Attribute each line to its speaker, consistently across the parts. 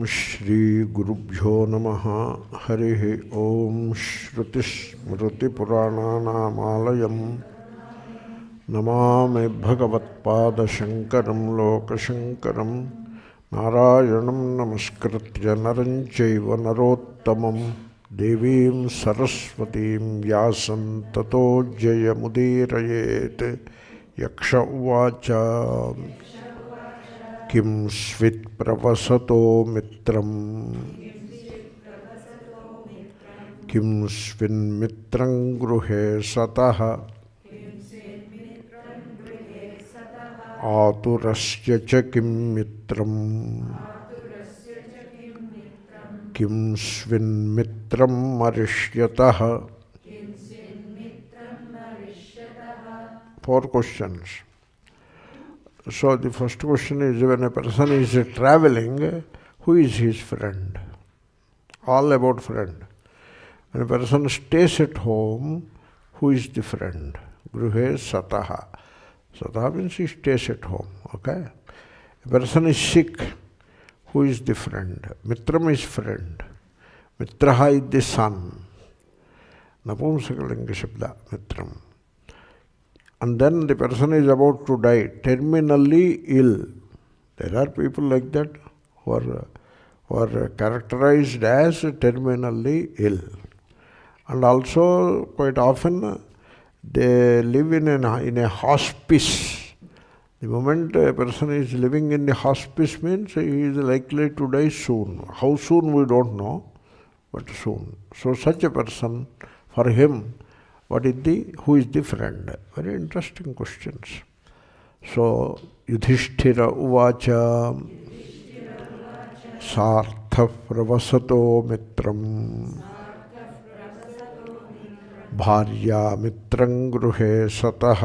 Speaker 1: Shri Gurubhyo Namaha Harihi Om Shruti Smriti Purananamayam Namami Bhagavatpada Shankaram Lokashankaram Narayanam Namaskritya Naram Chaiva Narottamam Devim Saraswatim Vyasam Tato Jayamudirayet Yakṣa uvāca kiṃsvitpravasato mitraṃ kiṃsvinmitraṃ gṛhe sataḥ āturas kiṃmitraṃ kiṃsvinmitraṃ mariṣyataḥ. Four questions. So the first question is, when a person is traveling, who is his friend? All about friend. When a person stays at home, who is the friend? Gṛhe sataḥ. Sataḥ means he stays at home. Okay. A person is sick, who is the friend? Mitraṃ is friend. Mitraḥ is the son. Napumsakalinga shabda, mitraṃ. And then the person is about to die, terminally ill. There are people like that who are characterized as terminally ill. And also quite often they live in a hospice. The moment a person is living in the hospice means he is likely to die soon. How soon we don't know, but soon. So such a person, for him, who is the friend? Very interesting questions. So, yudhiṣṭhira uvāca tattvavidanandaji mitraṃ bhāryā mitraṃ gṛhe sataḥ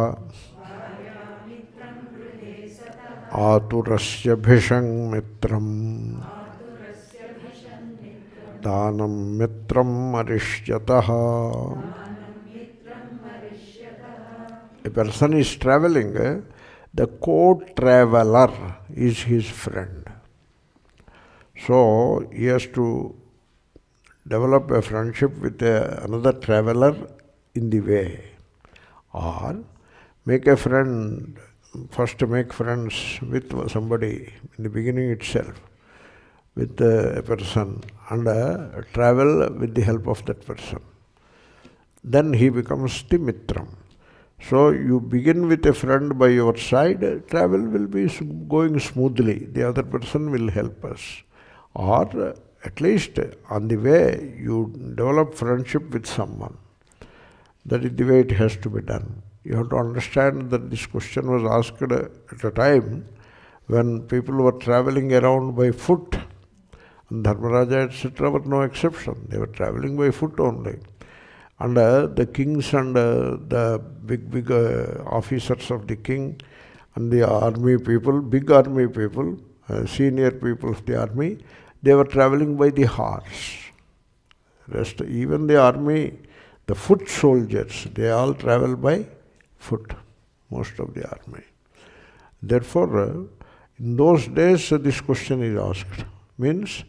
Speaker 1: āturas mitraṃ dānam mitraṃ mariṣyataḥ. A person is traveling, the co-traveler is his friend. So he has to develop a friendship with another traveler in the way. Or make a friend, first make friends with somebody in the beginning itself, with a person, and travel with the help of that person. Then he becomes the mitraṃ. So you begin with a friend by your side, travel will be going smoothly. The other person will help us. Or at least on the way you develop friendship with someone. That is the way it has to be done. You have to understand that this question was asked at a time when people were traveling around by foot. And Dharmaraja etc. were no exception. They were traveling by foot only. And the kings and the big officers of the king and the army people, big army people, senior people of the army, they were traveling by the horse. Rest, even the army, the foot soldiers, they all travel by foot, most of the army. Therefore, in those days, this question is asked. Means,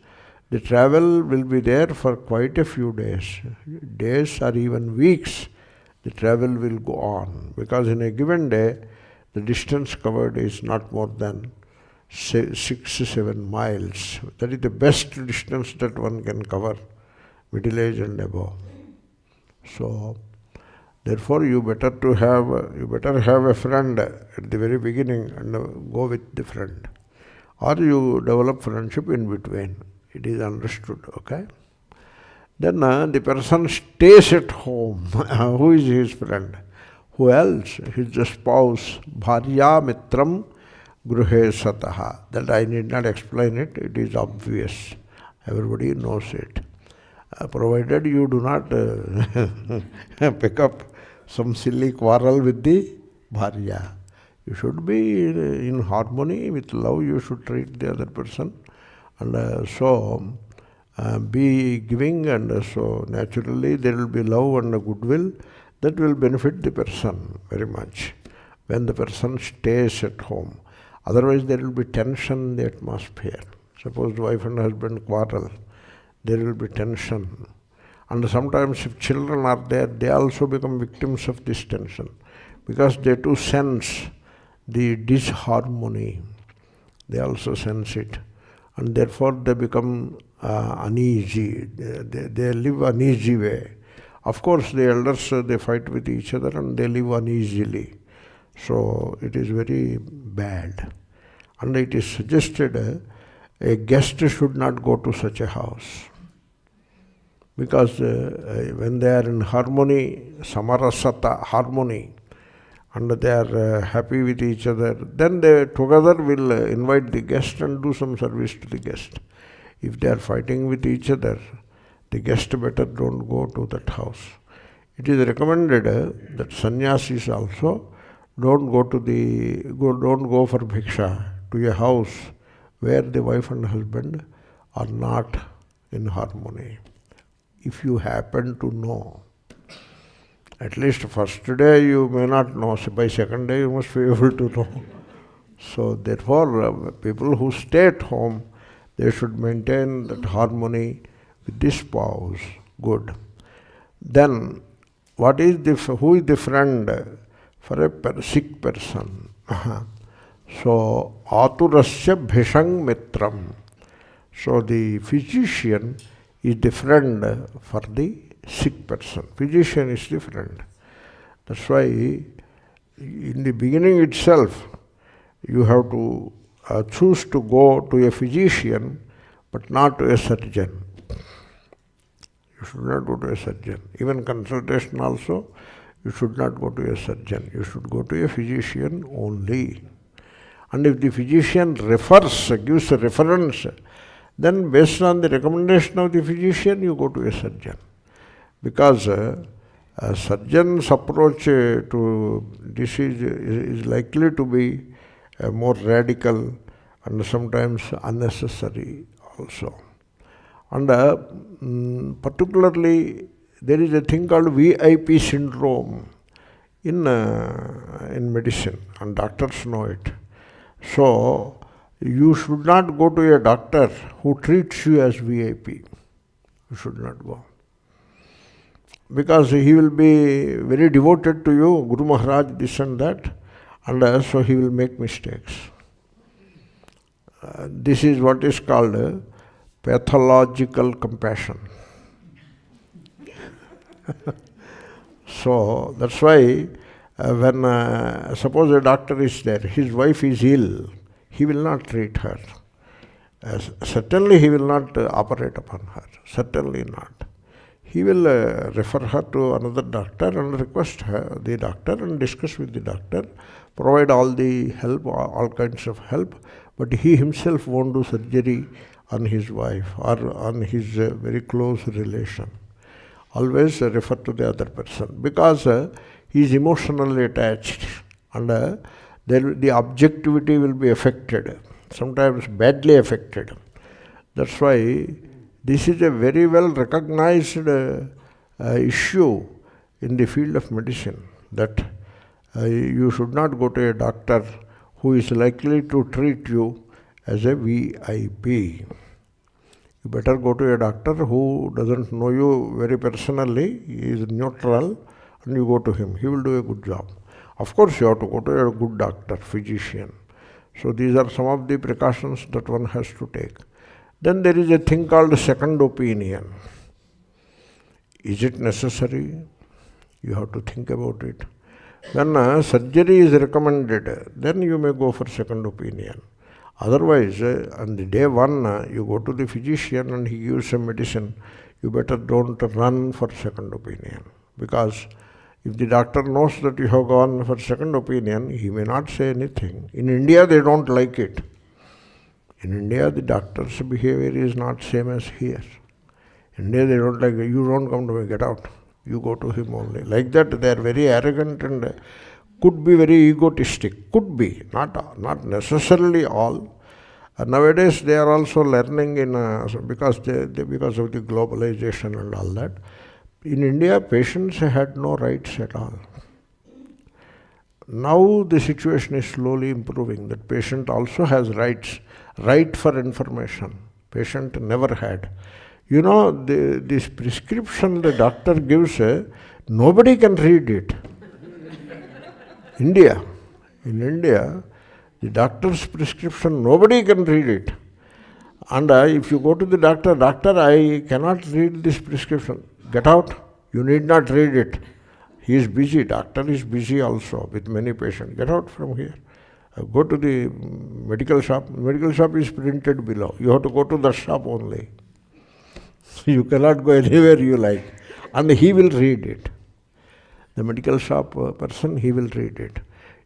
Speaker 1: the travel will be there for quite a few days. Days or even weeks, the travel will go on. Because in a given day, the distance covered is not more than 6-7 miles. That is the best distance that one can cover, middle age and above. So, therefore you better have a friend at the very beginning and go with the friend. Or you develop friendship in between. It is understood, okay? Then the person stays at home. Who is his friend? Who else? His spouse. Bhāryā mitraṃ gṛhe sataḥ. That I need not explain it. It is obvious. Everybody knows it. Provided you do not pick up some silly quarrel with the bhāryā. You should be in harmony with love. You should treat the other person. And be giving, and so naturally there will be love and goodwill that will benefit the person very much when the person stays at home. Otherwise there will be tension in the atmosphere. Suppose wife and husband quarrel, there will be tension. And sometimes if children are there, they also become victims of this tension, because they too sense the disharmony. They also sense it. And therefore they become uneasy. They live uneasy way. Of course, the elders, they fight with each other and they live uneasily. So it is very bad. And it is suggested a guest should not go to such a house. Because when they are in harmony, samarasata, harmony, and they are happy with each other, then they together will invite the guest and do some service to the guest. If they are fighting with each other, the guest better don't go to that house. It is recommended that sannyasis also don't go for bhiksha to a house where the wife and husband are not in harmony. If you happen to know, at least first day you may not know, by second day you must be able to know. So therefore, people who stay at home, they should maintain that harmony with this spouse. Good. Then, who is the friend for a sick person? So, āturasya bhishang mitraṃ. So the physician is the friend for the sick person. Physician is the friend. That's why in the beginning itself, you have to choose to go to a physician, but not to a surgeon. You should not go to a surgeon. Even consultation also, you should not go to a surgeon. You should go to a physician only. And if the physician gives a reference, then based on the recommendation of the physician, you go to a surgeon. Because a surgeon's approach to disease is likely to be more radical and sometimes unnecessary also. And particularly, there is a thing called VIP syndrome in medicine, and doctors know it. So, you should not go to a doctor who treats you as VIP. You should not go. Because he will be very devoted to you, Guru Maharaj, this and that, and so he will make mistakes. This is what is called pathological compassion. So that's why when suppose a doctor is there, his wife is ill, he will not treat her. Certainly he will not operate upon her. Certainly not. He will refer her to another doctor and request the doctor and discuss with the doctor, provide all the help, all kinds of help, but he himself won't do surgery on his wife or on his very close relation. Always refer to the other person, because he is emotionally attached, and the objectivity will be affected, sometimes badly affected. That's why this is a very well recognized issue in the field of medicine, that you should not go to a doctor who is likely to treat you as a VIP. You better go to a doctor who doesn't know you very personally, he is neutral, and you go to him. He will do a good job. Of course, you have to go to a good doctor, physician. So these are some of the precautions that one has to take. Then there is a thing called second opinion. Is it necessary? You have to think about it. When surgery is recommended, then you may go for second opinion. Otherwise, on the day one, you go to the physician and he gives some medicine, you better don't run for second opinion. Because if the doctor knows that you have gone for second opinion, he may not say anything. In India, they don't like it. In India, the doctor's behavior is not same as here. In India, they don't like, you don't come to me, get out. You go to him only. Like that, they are very arrogant and could be very egotistic. Could be, not necessarily all. Nowadays, they are also learning because of the globalization and all that. In India, patients had no rights at all. Now the situation is slowly improving. That patient also has rights, right for information. Patient never had. You know, this prescription the doctor gives, nobody can read it. In India, the doctor's prescription, nobody can read it. And if you go to the doctor, I cannot read this prescription. Get out. You need not read it. He is busy. Doctor is busy also with many patients. Get out from here. Go to the medical shop. Medical shop is printed below. You have to go to the shop only. You cannot go anywhere you like. And he will read it. The medical shop person, he will read it.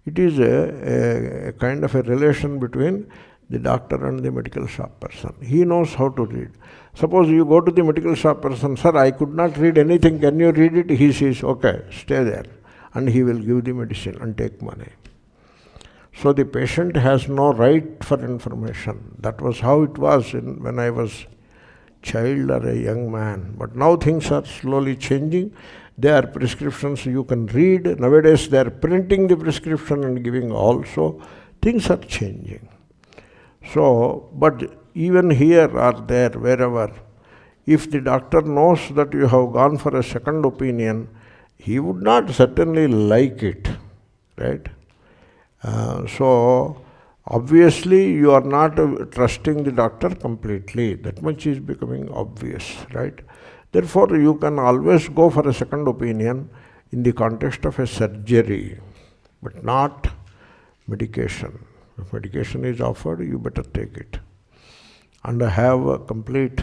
Speaker 1: It is a kind of a relation between the doctor and the medical shop person. He knows how to read. Suppose you go to the medical shop person, sir, I could not read anything, can you read it? He says, okay, stay there. And he will give the medicine and take money. So the patient has no right for information. That was how it was when I was child or a young man. But now things are slowly changing. There are prescriptions you can read. Nowadays they are printing the prescription and giving also. Things are changing. So, but even here or there, wherever, if the doctor knows that you have gone for a second opinion, he would not certainly like it, right? So, obviously you are not trusting the doctor completely. That much is becoming obvious, right? Therefore, you can always go for a second opinion in the context of a surgery, but not medication. If medication is offered, you better take it. And have a complete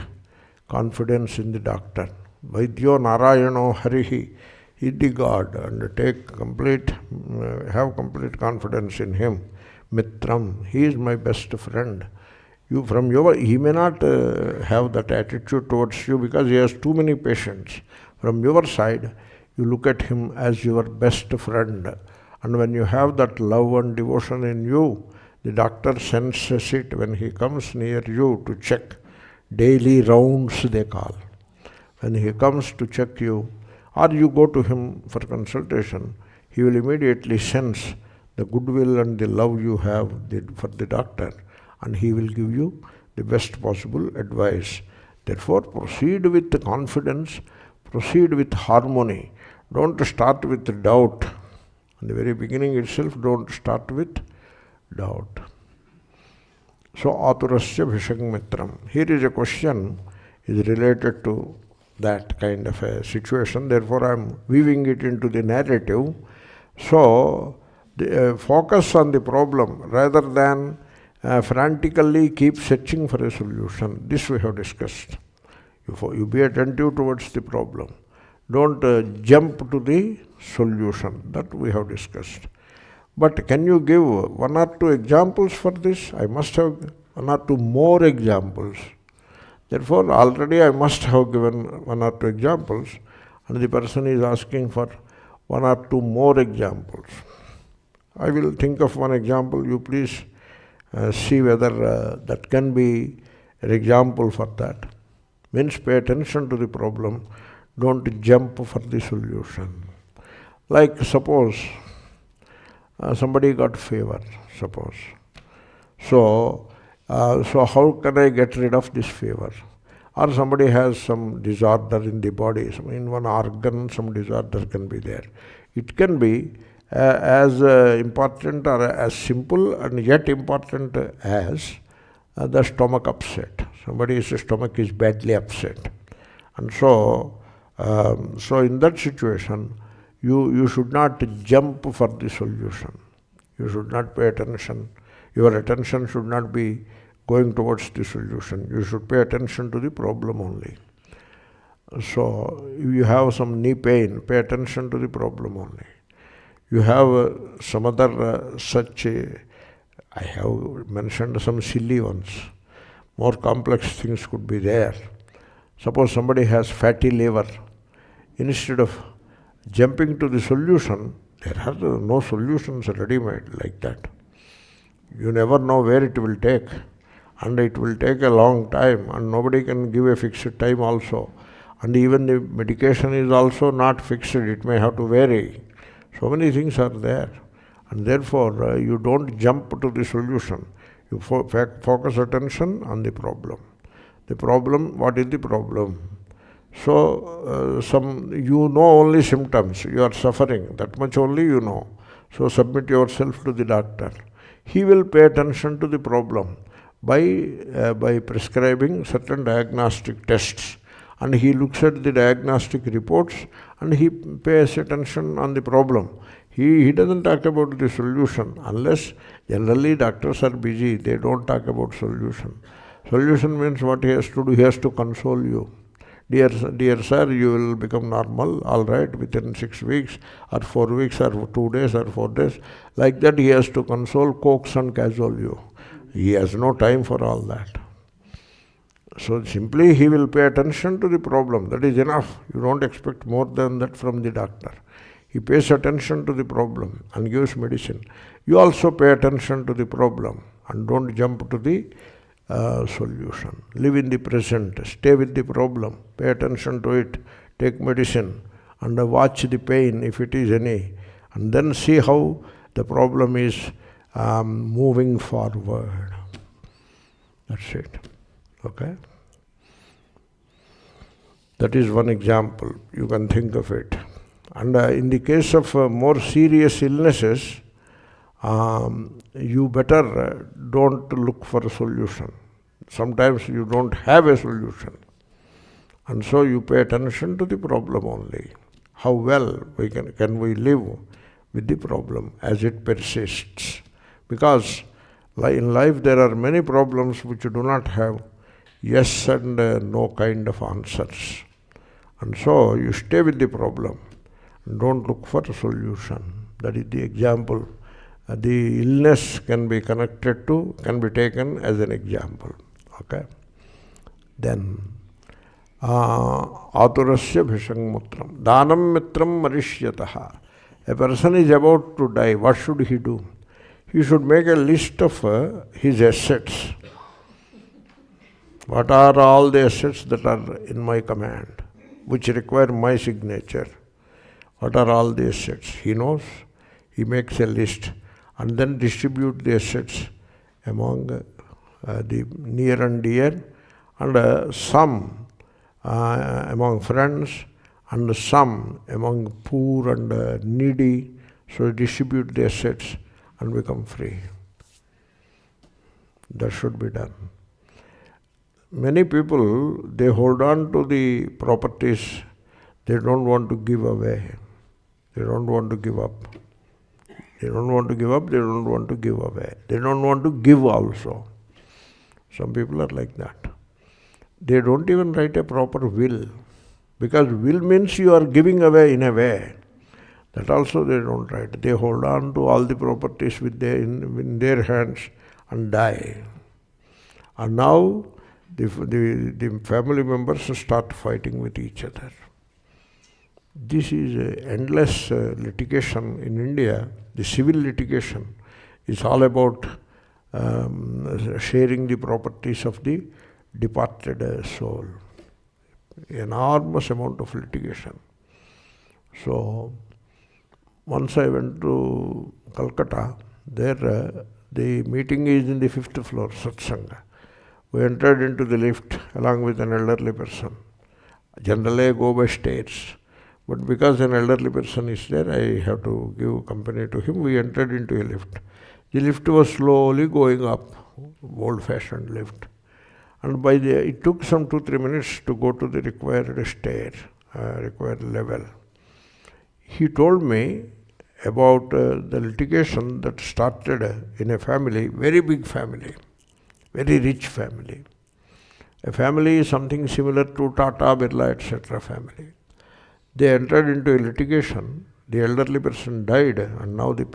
Speaker 1: confidence in the doctor. Vidyā Narayano Harihi, he is the God, and have complete confidence in him. Mitraṃ, he is my best friend. He may not have that attitude towards you because he has too many patients. From your side, you look at him as your best friend. And when you have that love and devotion in you, the doctor senses it when he comes near you to check. Daily rounds they call. When he comes to check you, or you go to him for consultation, he will immediately sense the goodwill and the love you have for the doctor, and he will give you the best possible advice. Therefore, proceed with confidence, proceed with harmony. Don't start with doubt. In the very beginning itself, don't start with doubt. So, āturas mitraṃ. Here is a question is related to that kind of a situation. Therefore, I am weaving it into the narrative. So, focus on the problem rather than frantically keep searching for a solution. This we have discussed. You be attentive towards the problem. Don't jump to the solution. That we have discussed. But can you give one or two examples for this? I must have one or two more examples. Therefore, already I must have given one or two examples, and the person is asking for one or two more examples. I will think of one example. You please see whether that can be an example for that. Means pay attention to the problem. Don't jump for the solution. Like suppose somebody got fever, suppose. So how can I get rid of this fever? Or somebody has some disorder in the body, in one organ some disorder can be there. It can be as important or as simple and yet important as the stomach upset. Somebody's stomach is badly upset. And so in that situation, you should not jump for the solution. You should not pay attention. Your attention should not be going towards the solution. You should pay attention to the problem only. So, if you have some knee pain, pay attention to the problem only. You have some other I have mentioned some silly ones. More complex things could be there. Suppose somebody has fatty liver. Instead of jumping to the solution, there are no solutions ready-made like that. You never know where it will take, and it will take a long time, and nobody can give a fixed time also. And even the medication is also not fixed, it may have to vary. So many things are there. And therefore, you don't jump to the solution. You focus attention on the problem. The problem, what is the problem? So, you know only symptoms. You are suffering. That much only you know. So, submit yourself to the doctor. He will pay attention to the problem by prescribing certain diagnostic tests. And he looks at the diagnostic reports and he pays attention on the problem. He doesn't talk about the solution unless generally doctors are busy. They don't talk about solution. Solution means what he has to do. He has to console you. Dear sir, you will become normal, all right, within 6 weeks or 4 weeks or 2 days or 4 days. Like that he has to console, coax and cajole you. He has no time for all that. So simply he will pay attention to the problem. That is enough. You don't expect more than that from the doctor. He pays attention to the problem and gives medicine. You also pay attention to the problem and don't jump to the solution. Live in the present. Stay with the problem. Pay attention to it. Take medicine and watch the pain if it is any. And then see how the problem is moving forward. That's it. Okay? That is one example. You can think of it. And in the case of more serious illnesses, you better don't look for a solution. Sometimes you don't have a solution. And so you pay attention to the problem only. How well can we live with the problem as it persists? Because in life there are many problems which do not have yes and no kind of answers. And so you stay with the problem. Don't look for a solution. That is the example. The illness can be can be taken as an example. Okay? Then, āturasya mitraṃ. Dhanam mitraṃ mariṣyataḥ. A person is about to die. What should he do? He should make a list of his assets. What are all the assets that are in my command, which require my signature? What are all the assets? He knows. He makes a list and then distribute the assets among the near and dear, and some among friends, and some among poor and needy. So distribute the assets and become free. That should be done. Many people, they hold on to the properties. They don't want to give away. They don't want to give up. They don't want to give up, they don't want to give away. They don't want to give also. Some people are like that. They don't even write a proper will. Because will means you are giving away in a way. That also they don't write. They hold on to all the properties in their hands and die. And now the family members start fighting with each other. This is endless litigation in India. The civil litigation is all about sharing the properties of the departed soul. Enormous amount of litigation. So, once I went to Calcutta, there the meeting is in the 5th floor, satsanga. We entered into the lift along with an elderly person. Generally I go by stairs. But because an elderly person is there, I have to give company to him. We entered into a lift. The lift was slowly going up, old-fashioned lift. And it took some 2-3 minutes to go to the required stair, required level. He told me about the litigation that started in a family, very big family, very rich family. A family is something similar to Tata, Birla, etc. family. They entered into a litigation. The elderly person died, and now the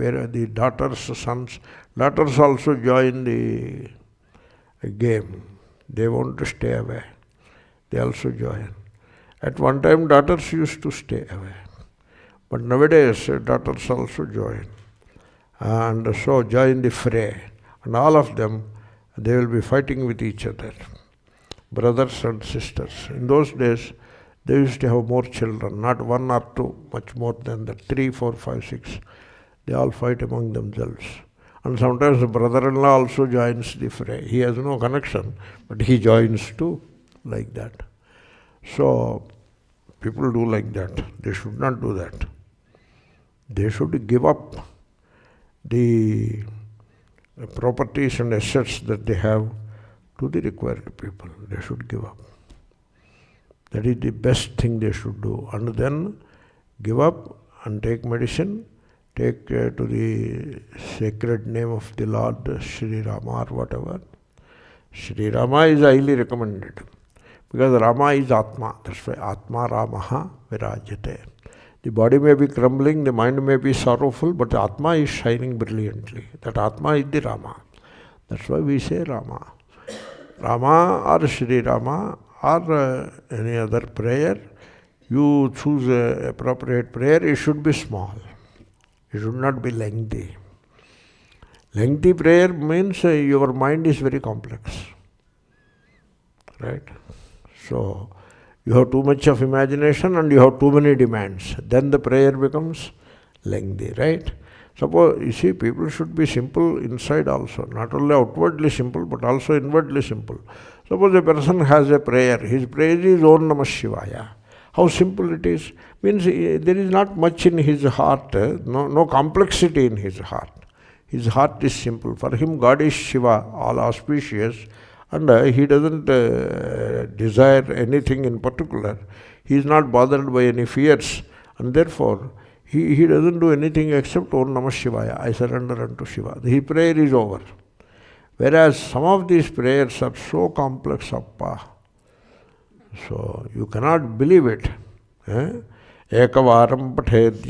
Speaker 1: daughters also join the game. They want to stay away. They also join. At one time, daughters used to stay away. But nowadays, daughters also join. And so join the fray. And all of them, they will be fighting with each other. Brothers and sisters. In those days, they used to have more children, not 1 or 2, much more than that, 3, 4, 5, 6. They all fight among themselves. And sometimes the brother-in-law also joins the fray. He has no connection, but he joins too, like that. So, people do like that. They should not do that. They should give up the properties and assets that they have to the required people. They should give up. That is the best thing they should do. And then give up and take medicine, take to the sacred name of the Lord, Sri Rama or whatever. Sri Rama is highly recommended because Rama is Atma. That's why Atma Ramaha Virajate. The body may be crumbling, the mind may be sorrowful, but Atma is shining brilliantly. That Atma is the Rama. That's why we say Rama. Rama or Sri Rama or any other prayer, you choose an appropriate prayer, it should be small. It should not be lengthy. Lengthy prayer means your mind is very complex. Right? So, you have too much of imagination and you have too many demands. Then the prayer becomes lengthy, right? Suppose, you see, people should be simple inside also. Not only outwardly simple, but also inwardly simple. Suppose a person has a prayer. His prayer is Om Namah Shivaya. How simple it is. Means there is not much in his heart, no complexity in his heart. His heart is simple. For him, God is Shiva, all auspicious, and he doesn't desire anything in particular. He is not bothered by any fears, and therefore he doesn't do anything except Om Namah Shivaya. I surrender unto Shiva. His prayer is over. Whereas some of these prayers are so complex, Appa. So you cannot believe it. Ekavaram pathed.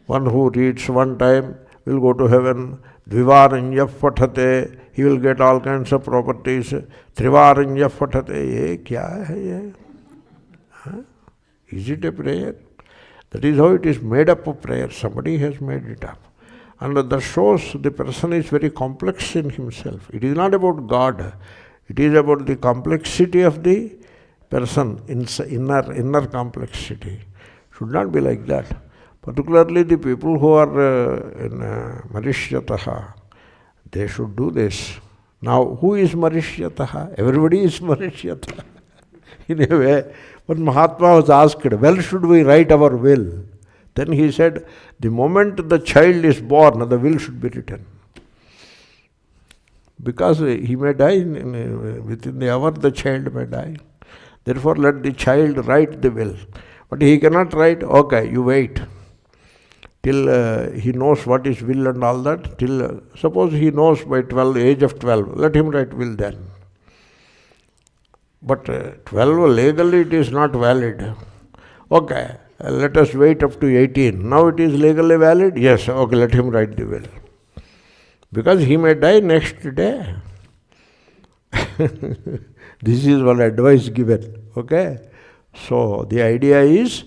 Speaker 1: One who reads one time will go to heaven. Dvivaranya pathate. He will get all kinds of properties. Trivaranya pathate. Ye kya hai ye? Is it a prayer? That is how it is made up of prayer. Somebody has made it up. And that shows the person is very complex in himself. It is not about God. It is about the complexity of the person, inner complexity. Should not be like that. Particularly the people who are in mariṣyataḥ, they should do this. Now, who is mariṣyataḥ? Everybody is mariṣyataḥ in a way. But Mahatma was asked, well, should we write our will? Then he said, the moment the child is born, the will should be written. Because he may die, within the hour the child may die. Therefore, let the child write the will. But he cannot write, okay, you wait till he knows what is will and all that. Till suppose he knows by age of 12, let him write will then. But 12, legally it is not valid. Okay, let us wait up to 18. Now it is legally valid? Yes, okay, let him write the will. Because he may die next day. This is one advice given. Okay? So the idea is,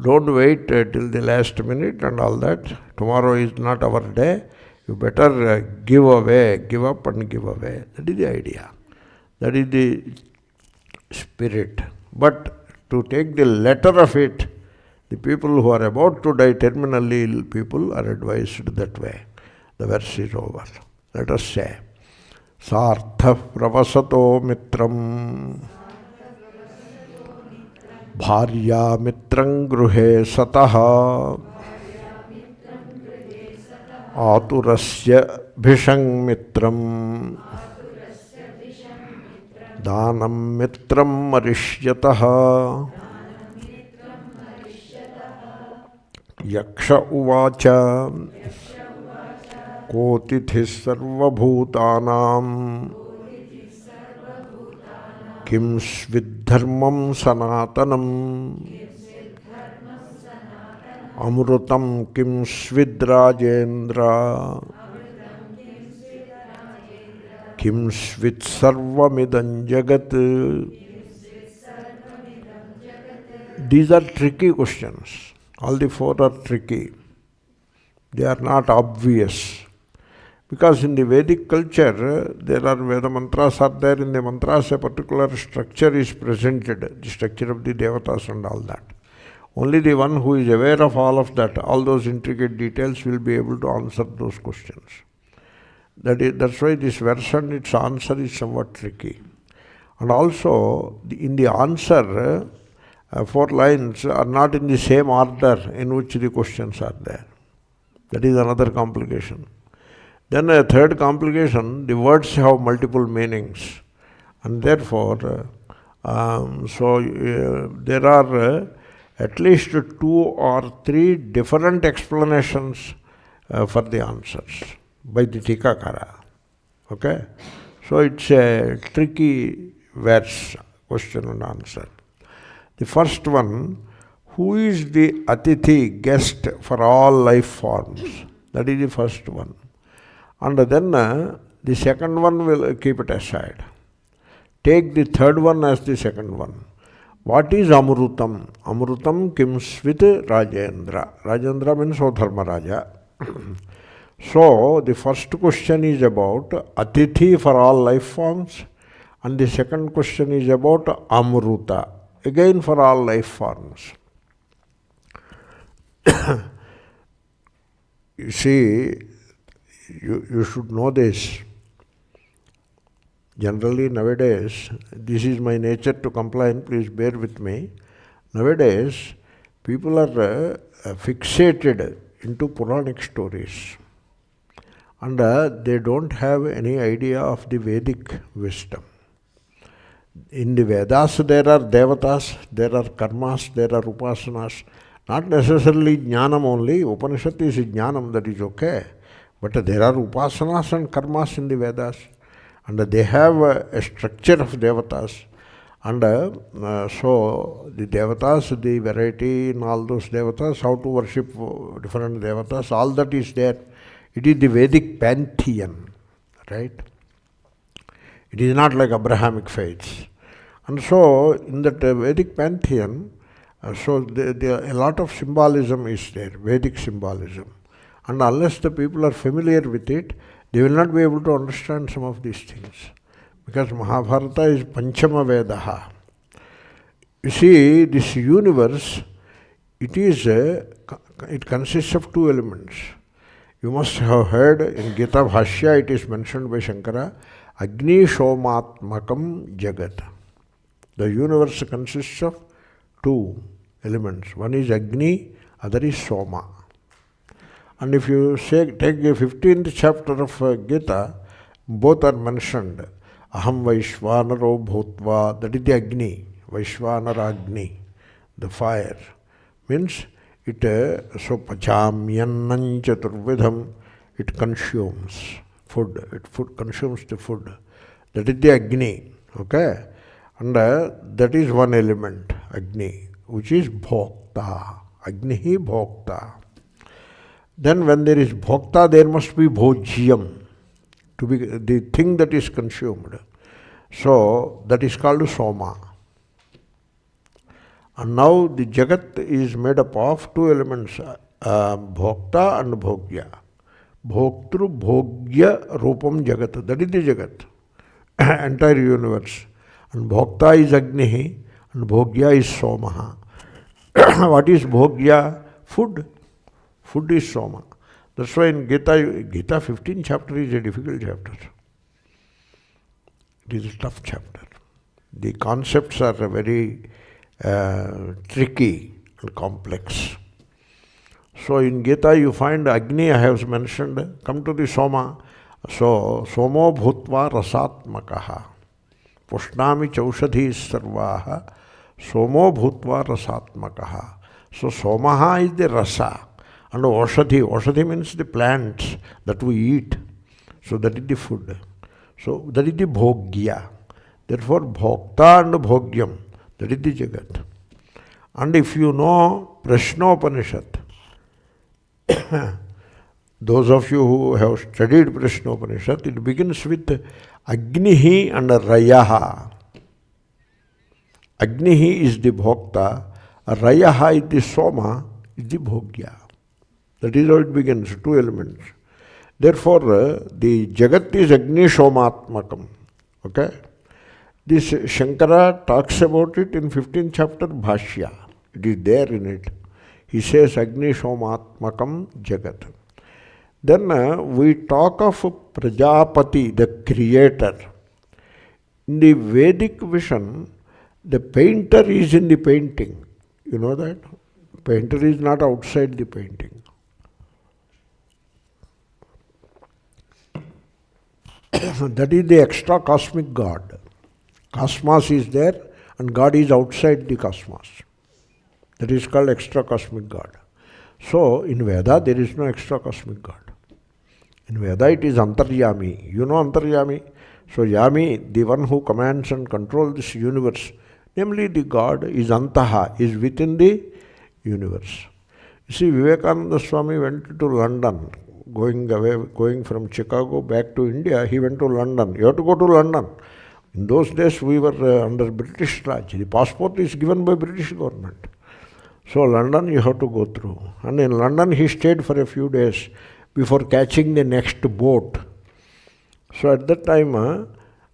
Speaker 1: don't wait till the last minute and all that. Tomorrow is not our day. You better give away, give up and give away. That is the idea. That is the spirit. But to take the letter of it, the people who are about to die, terminally ill people, are advised that way. The verse is over. Let us say, sataḥ pravasato mitraṃ, bhāryā mitraṃ gṛhe sataḥ, āturasya mitraṃ, dānam mitraṃ mariṣyataḥ, yakṣa uvāca, कोतिथिः सर्वभूतानां किṃsvitpravasato सनातनम् amrtam kiṃsvidrajendra kiṃsvitsarvamidam jagat. These are tricky questions. All the four are tricky. They are not obvious. Because in the Vedic culture, there are Veda mantras are there. In the mantras, a particular structure is presented, the structure of the devatas and all that. Only the one who is aware of all of that, all those intricate details, will be able to answer those questions. That's why this verse and its answer is somewhat tricky. And also, in the answer, 4 lines are not in the same order in which the questions are there. That is another complication. Then a third complication, the words have multiple meanings. And therefore, there are at least 2 or 3 different explanations for the answers by the Tikakara. Okay? So it's a tricky verse, question and answer. The first one, who is the Atithi, guest for all life forms? That is the first one. And then the second one will keep it aside. Take the third one as the second one. What is amrutam? Amrutam kiṃsvitpravasato. Rajendra means O Dharma Raja. So the first question is about Atithi for all life forms, and the second question is about amrta, again for all life forms. You see, you should know this. Generally nowadays, this is my nature to complain, please bear with me. Nowadays, people are fixated into Puranic stories. And they don't have any idea of the Vedic wisdom. In the Vedas, there are devatas, there are karmas, there are upasanas. Not necessarily jnanam only. Upanishad is jnanam, that is okay. But there are upasanas and karmas in the Vedas. And they have a structure of devatas. And so the devatas, the variety in all those devatas, how to worship different devatas, all that is there. It is the Vedic pantheon, right? It is not like Abrahamic faiths. And so in that Vedic pantheon, a lot of symbolism is there, Vedic symbolism. And unless the people are familiar with it, they will not be able to understand some of these things. Because Mahabharata is Panchama Vedaha. You see, this universe, it consists of 2 elements. You must have heard in Gita Bhāryā, it is mentioned by Shankara, Agni Somatmakam Jagat. The universe consists of 2 elements. One is Agni, other is Soma. And if you take the 15th chapter of Gita, both are mentioned. Aham Vaishvanaro Bhutva, that is the Agni, Vaishvanara Agni, the fire. Means it, so pachamyannam chaturvidham, it consumes food, consumes the food. That is the Agni, okay? And that is one element, Agni, which is Bhokta, Agnihi Bhokta. Then when there is Bhokta, there must be Bhojyam, to be the thing that is consumed. So that is called Soma. And now the Jagat is made up of 2 elements, Bhokta and Bhogya. Bhoktru Bhogya Rupam Jagat, that is the Jagat, entire universe. And Bhokta is Agnihi and Bhogya is Somaha. What is Bhogya? Food. Food is Soma. That's why in Gita 15th chapter is a difficult chapter. It is a tough chapter. The concepts are very tricky and complex. So in Gita you find Agni, I have mentioned, come to the Soma. So Somo Bhutva Rasatmakaha. Pushnami Chaushadhi Sarvaha. Somo Bhutva Rasatmakaha. So Somaha is the Rasa. And Oshadhi means the plants that we eat. So that is the food. So that is the Bhogya. Therefore Bhokta and Bhogyam, that is the Jagat. And if you know Prashnopanishad, those of you who have studied Prashnopanishad, it begins with Agnihi and Rayaha. Agnihi is the Bhokta, Rayaha is the Soma, is the Bhogya. That is how it begins, 2 elements. Therefore, the Jagat is Agni Somatmakam. Okay? This Shankara talks about it in 15th chapter Bhāryā. It is there in it. He says Agni Somatmakam Jagat. Then we talk of Prajapati, the creator. In the Vedic vision, the painter is in the painting. You know that? Painter is not outside the painting. That is the extra cosmic God. Cosmos is there and God is outside the cosmos. That is called extra cosmic God. So in Veda there is no extra cosmic God. In Veda it is Antaryami. You know Antaryami? So Yami, the one who commands and controls this universe, namely the God, is Antaha, is within the universe. You see, Vivekananda Swami went to London, going from Chicago back to India. He went to London. You have to go to London. In those days we were under British Raj. The passport is given by British government. So London you have to go through. And in London he stayed for a few days before catching the next boat. So at that time,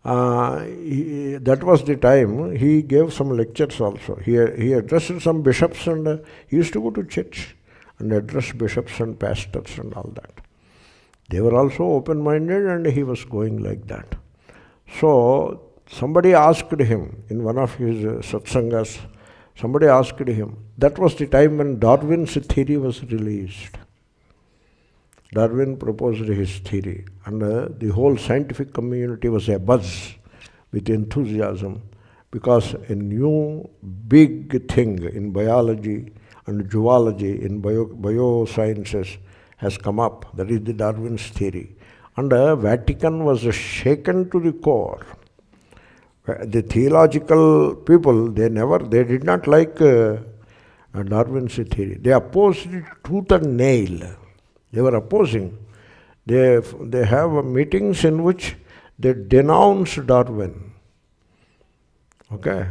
Speaker 1: that was the time he gave some lectures also. He addressed some bishops and he used to go to church and address bishops and pastors and all that. They were also open-minded and he was going like that. So somebody asked him in one of his satsangas, somebody asked him, that was the time when Darwin's theory was released. Darwin proposed his theory and the whole scientific community was abuzz with enthusiasm because a new big thing in biology and zoology, in biosciences has come up. That is the Darwin's theory. And Vatican was shaken to the core. The theological people, they did not like Darwin's theory. They opposed it tooth and nail. They were opposing. They have meetings in which they denounce Darwin. Okay.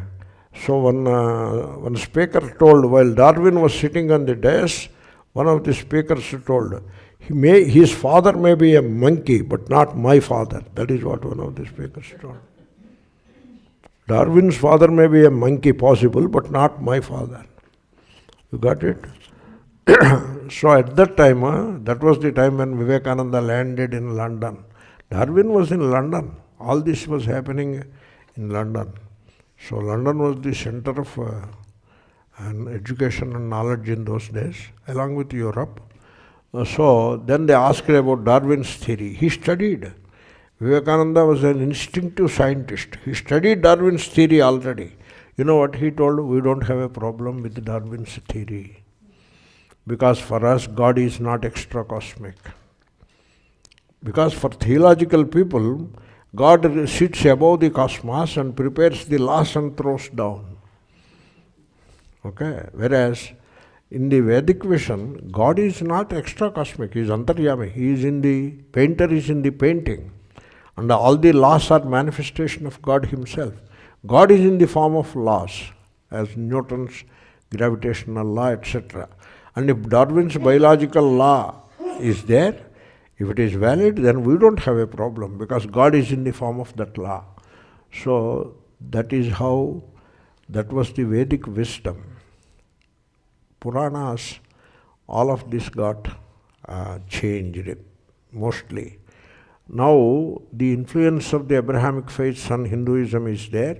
Speaker 1: So one speaker told, while Darwin was sitting on the dais, one of the speakers told, his father may be a monkey, but not my father. That is what one of the speakers told. Darwin's father may be a monkey, possible, but not my father. You got it? So at that time, that was the time when Vivekananda landed in London. Darwin was in London. All this was happening in London. So London was the center of education and knowledge in those days, along with Europe. So then they asked about Darwin's theory. He studied. Vivekananda was an instinctive scientist. He studied Darwin's theory already. You know what he told? We don't have a problem with Darwin's theory. Because for us, God is not extra-cosmic. Because for theological people, God sits above the cosmos and prepares the laws and throws down. Okay? Whereas, in the Vedic vision, God is not extra-cosmic. He is Antaryami. He is in the, painter is in the painting. And all the laws are manifestation of God himself. God is in the form of laws, as Newton's gravitational law, etc. And if Darwin's biological law is there, if it is valid, then we don't have a problem because God is in the form of that law. So that is how, that was the Vedic wisdom. Puranas, all of this got changed mostly. Now the influence of the Abrahamic faiths on Hinduism is there.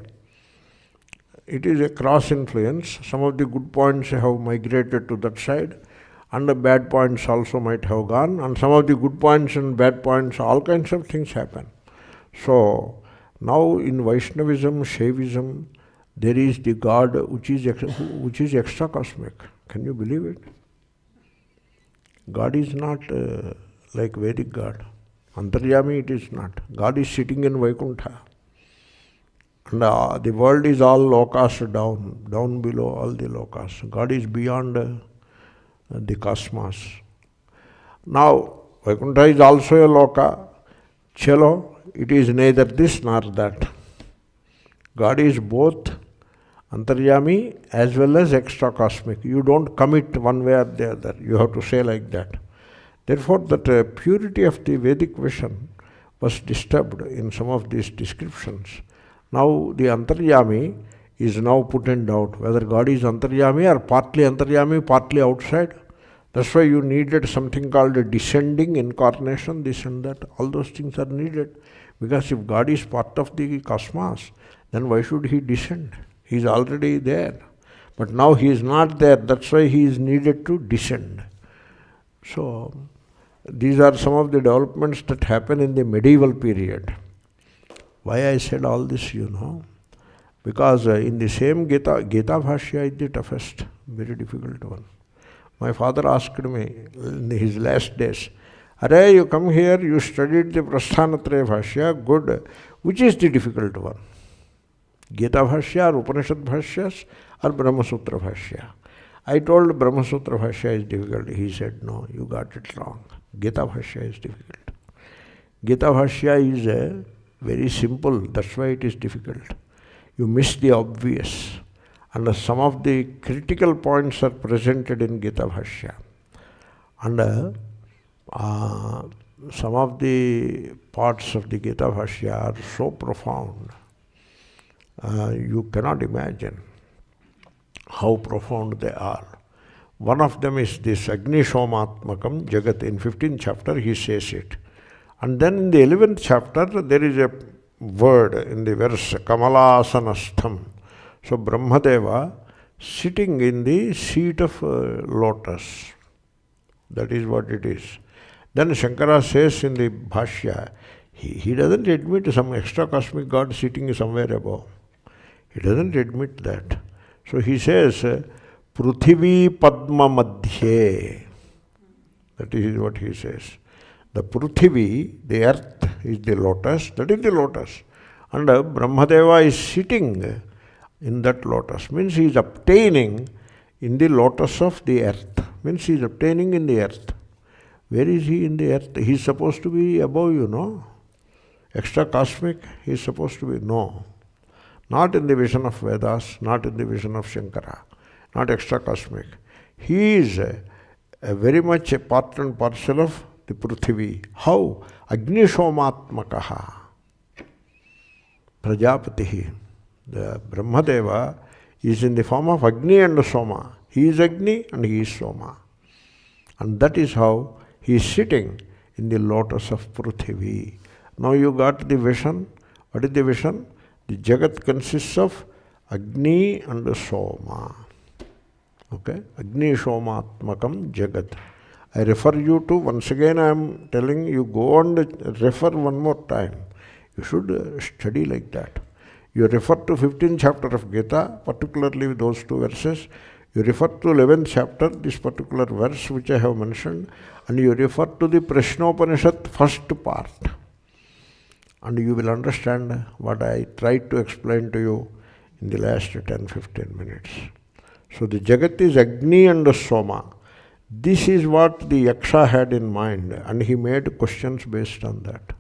Speaker 1: It is a cross influence. Some of the good points have migrated to that side, and the bad points also might have gone, and some of the good points and bad points, all kinds of things happen. So now in Vaishnavism, Shaivism, there is the God which is extra cosmic. Can you believe it? God is not like Vedic God. Antaryami it is not. God is sitting in Vaikuntha. And the world is all lokas down below all the lokas. God is beyond the cosmos. Now, Vaikuntha is also a loka. Chalo, it is neither this nor that. God is both Antaryami as well as extra cosmic. You don't commit one way or the other. You have to say like that. Therefore, that purity of the Vedic vision was disturbed in some of these descriptions. Now, the Antaryami is now put in doubt. Whether God is antaryami or partly antaryami, partly outside. That's why you needed something called a descending incarnation, this and that. All those things are needed. Because if God is part of the cosmos, then why should he descend? He is already there. But now he is not there. That's why he is needed to descend. So, these are some of the developments that happen in the medieval period. Why I said all this, because in the same Gita bhāryā is the toughest, very difficult one. My father asked me in his last days, "Arey, you come here, you studied the Prasthanatraya bhāryā, good. Which is the difficult one? Gita bhāryā or Upanishad bhāryas or Brahmasutra bhāryā?" I told Brahmasutra bhāryā is difficult. He said, "No, you got it wrong. Gita bhāryā is difficult." Gita bhāryā is very simple, that's why it is difficult. You miss the obvious. And some of the critical points are presented in Gita bhāryā. And some of the parts of the Gita bhāryā are so profound. You cannot imagine how profound they are. One of them is this Agnishomatmakam Jagat. In 15th chapter he says it. And then in the 11th chapter there is a word in the verse Kamalasanastham. So Brahmadeva sitting in the seat of lotus. That is what it is. Then Shankara says in the Bhashya, he doesn't admit some extra cosmic God sitting somewhere above. He doesn't admit that. So he says, Pruthivi Padma Madhye. That is what he says. The Pruthivi, the earth, is the lotus. That is the lotus. And Brahmadeva is sitting in that lotus. Means he is obtaining in the lotus of the earth. Means he is obtaining in the earth. Where is he in the earth? He is supposed to be above, Extra cosmic, he is supposed to be, no. Not in the vision of Vedas, not in the vision of Shankara, not extra cosmic. He is a very much a part and parcel of the Pruthivi. How? Agnishomatmakaha. Prajapatihi. The Brahmadeva is in the form of Agni and Soma. He is Agni and he is Soma. And that is how he is sitting in the lotus of Pruthivi. Now you got the vision. What is the vision? The Jagat consists of Agni and Soma. Okay? Agni Somatmakam Jagat. I refer you to, once again I am telling you, go and refer one more time. You should study like that. You refer to 15th chapter of Gita, particularly with those two verses. You refer to 11th chapter, this particular verse which I have mentioned, and you refer to the Prashnopanishad first part. And you will understand what I tried to explain to you in the last 10-15 minutes. So the Jagat is Agni and Soma. This is what the Yakṣa had in mind, and he made questions based on that.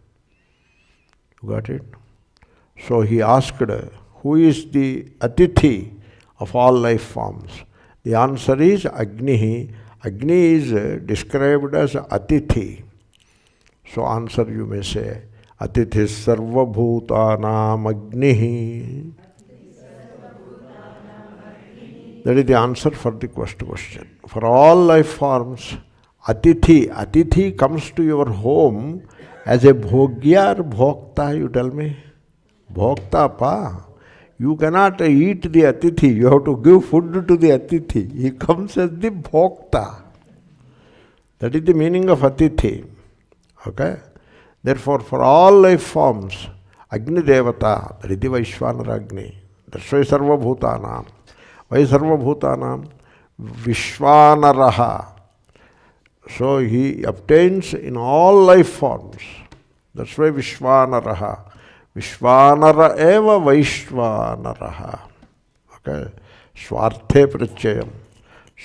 Speaker 1: You got it? So he asked, who is the Atithi of all life forms? The answer is Agni. Agni is described as Atithi. So answer you may say, Atithi sarva bhutanam Agnihi. That is the answer for the first question. For all life forms, Atithi comes to your home as a bhogyā or bhokta, you tell me? Bhokta pa. You cannot eat the Atithi, you have to give food to the Atithi. He comes as the bhokta. That is the meaning of Atithi. Okay? Therefore, for all life forms, Agni Devata, that is the Vaishvanara Agni. That's why Sarva Bhutanam. Why Sarva Bhutanam? Vishwanaraha. So he obtains in all life forms. That's why Vishwanaraha. Vishwanara eva Vaishwanaraha. Okay? Swarte Prachayam.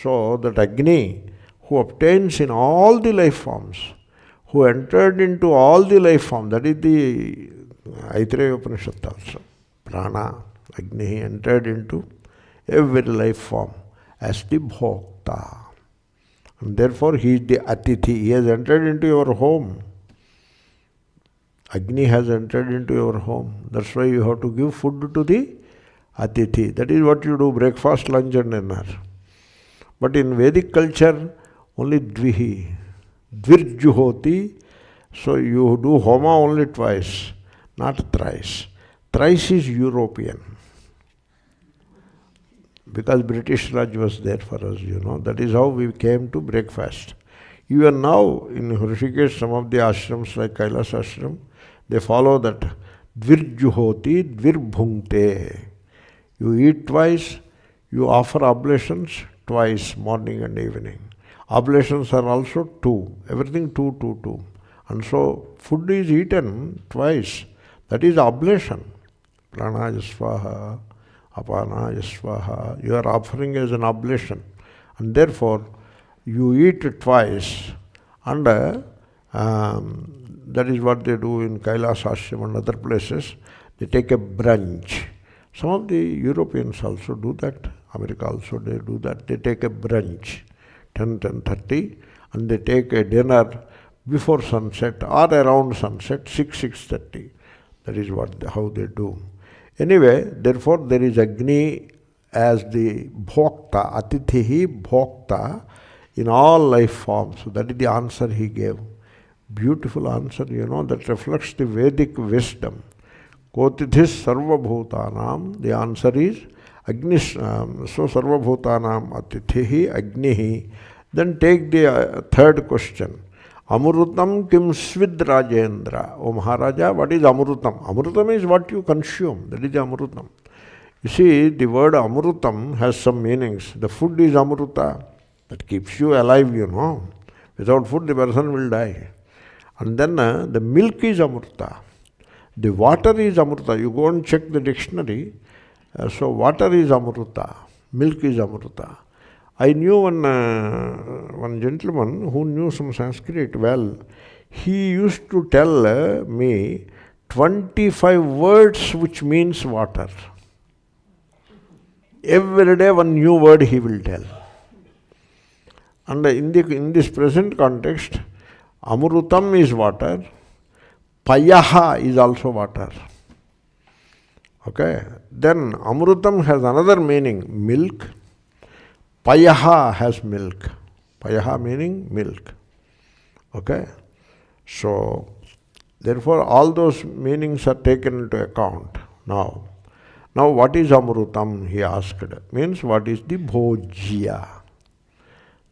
Speaker 1: So that Agni, who obtains in all the life forms, who entered into all the life forms, that is the Aitareya Upanishad also. Prana, Agni entered into every life form as the bhokta. And therefore he is the Atithi. He has entered into your home. Agni has entered into your home. That's why you have to give food to the atithi. That is what you do, breakfast, lunch and dinner. But in Vedic culture, only dvihi. Dvirjuhoti. So you do homa only twice, not thrice. Thrice is European. Because British Raj was there for us, That is how we came to breakfast. Even now, in Hrishikesh, some of the ashrams like Kailas ashram, they follow that Dvirjuhoti, Dvirbhunkte. You eat twice, you offer oblations twice, morning and evening. Oblations are also 2. Everything 2, 2, 2. And so food is eaten twice. That is oblation. Pranaya svaha, apanaya svaha. You are offering as an oblation. And therefore, you eat twice. And that is what they do in Kailas ashram and other places. They take a brunch. Some of the Europeans also do that. America also they do that. They take a brunch, 10:30, and they take a dinner before sunset or around sunset, 6:30. That is how they do. Anyway, therefore there is Agni as the bhokta, atithihi bhokta in all life forms. So that is the answer he gave. Beautiful answer, that reflects the Vedic wisdom. Kotithis sarvabhutanam, the answer is Agni. So sarvabhutanam atithihi agnihi. Then take the third question. Amrutam kiṃsvitrajendra. O Maharaja, what is amrutam? Amrutam is what you consume. That is the amrutam. You see, the word amrutam has some meanings. The food is amrta. That keeps you alive, Without food, the person will die. And then the milk is amrta. The water is amrta. You go and check the dictionary. So water is amrta. Milk is amrta. I knew one gentleman who knew some Sanskrit well. He used to tell me 25 words which means water. Every day one new word he will tell. And in this present context, amrutam is water. Payaha is also water. Okay. Then amrutam has another meaning, milk. Payaha has milk. Payaha meaning milk. Okay. So, therefore all those meanings are taken into account. Now what is amrutam, he asked. Means what is the bhāryā?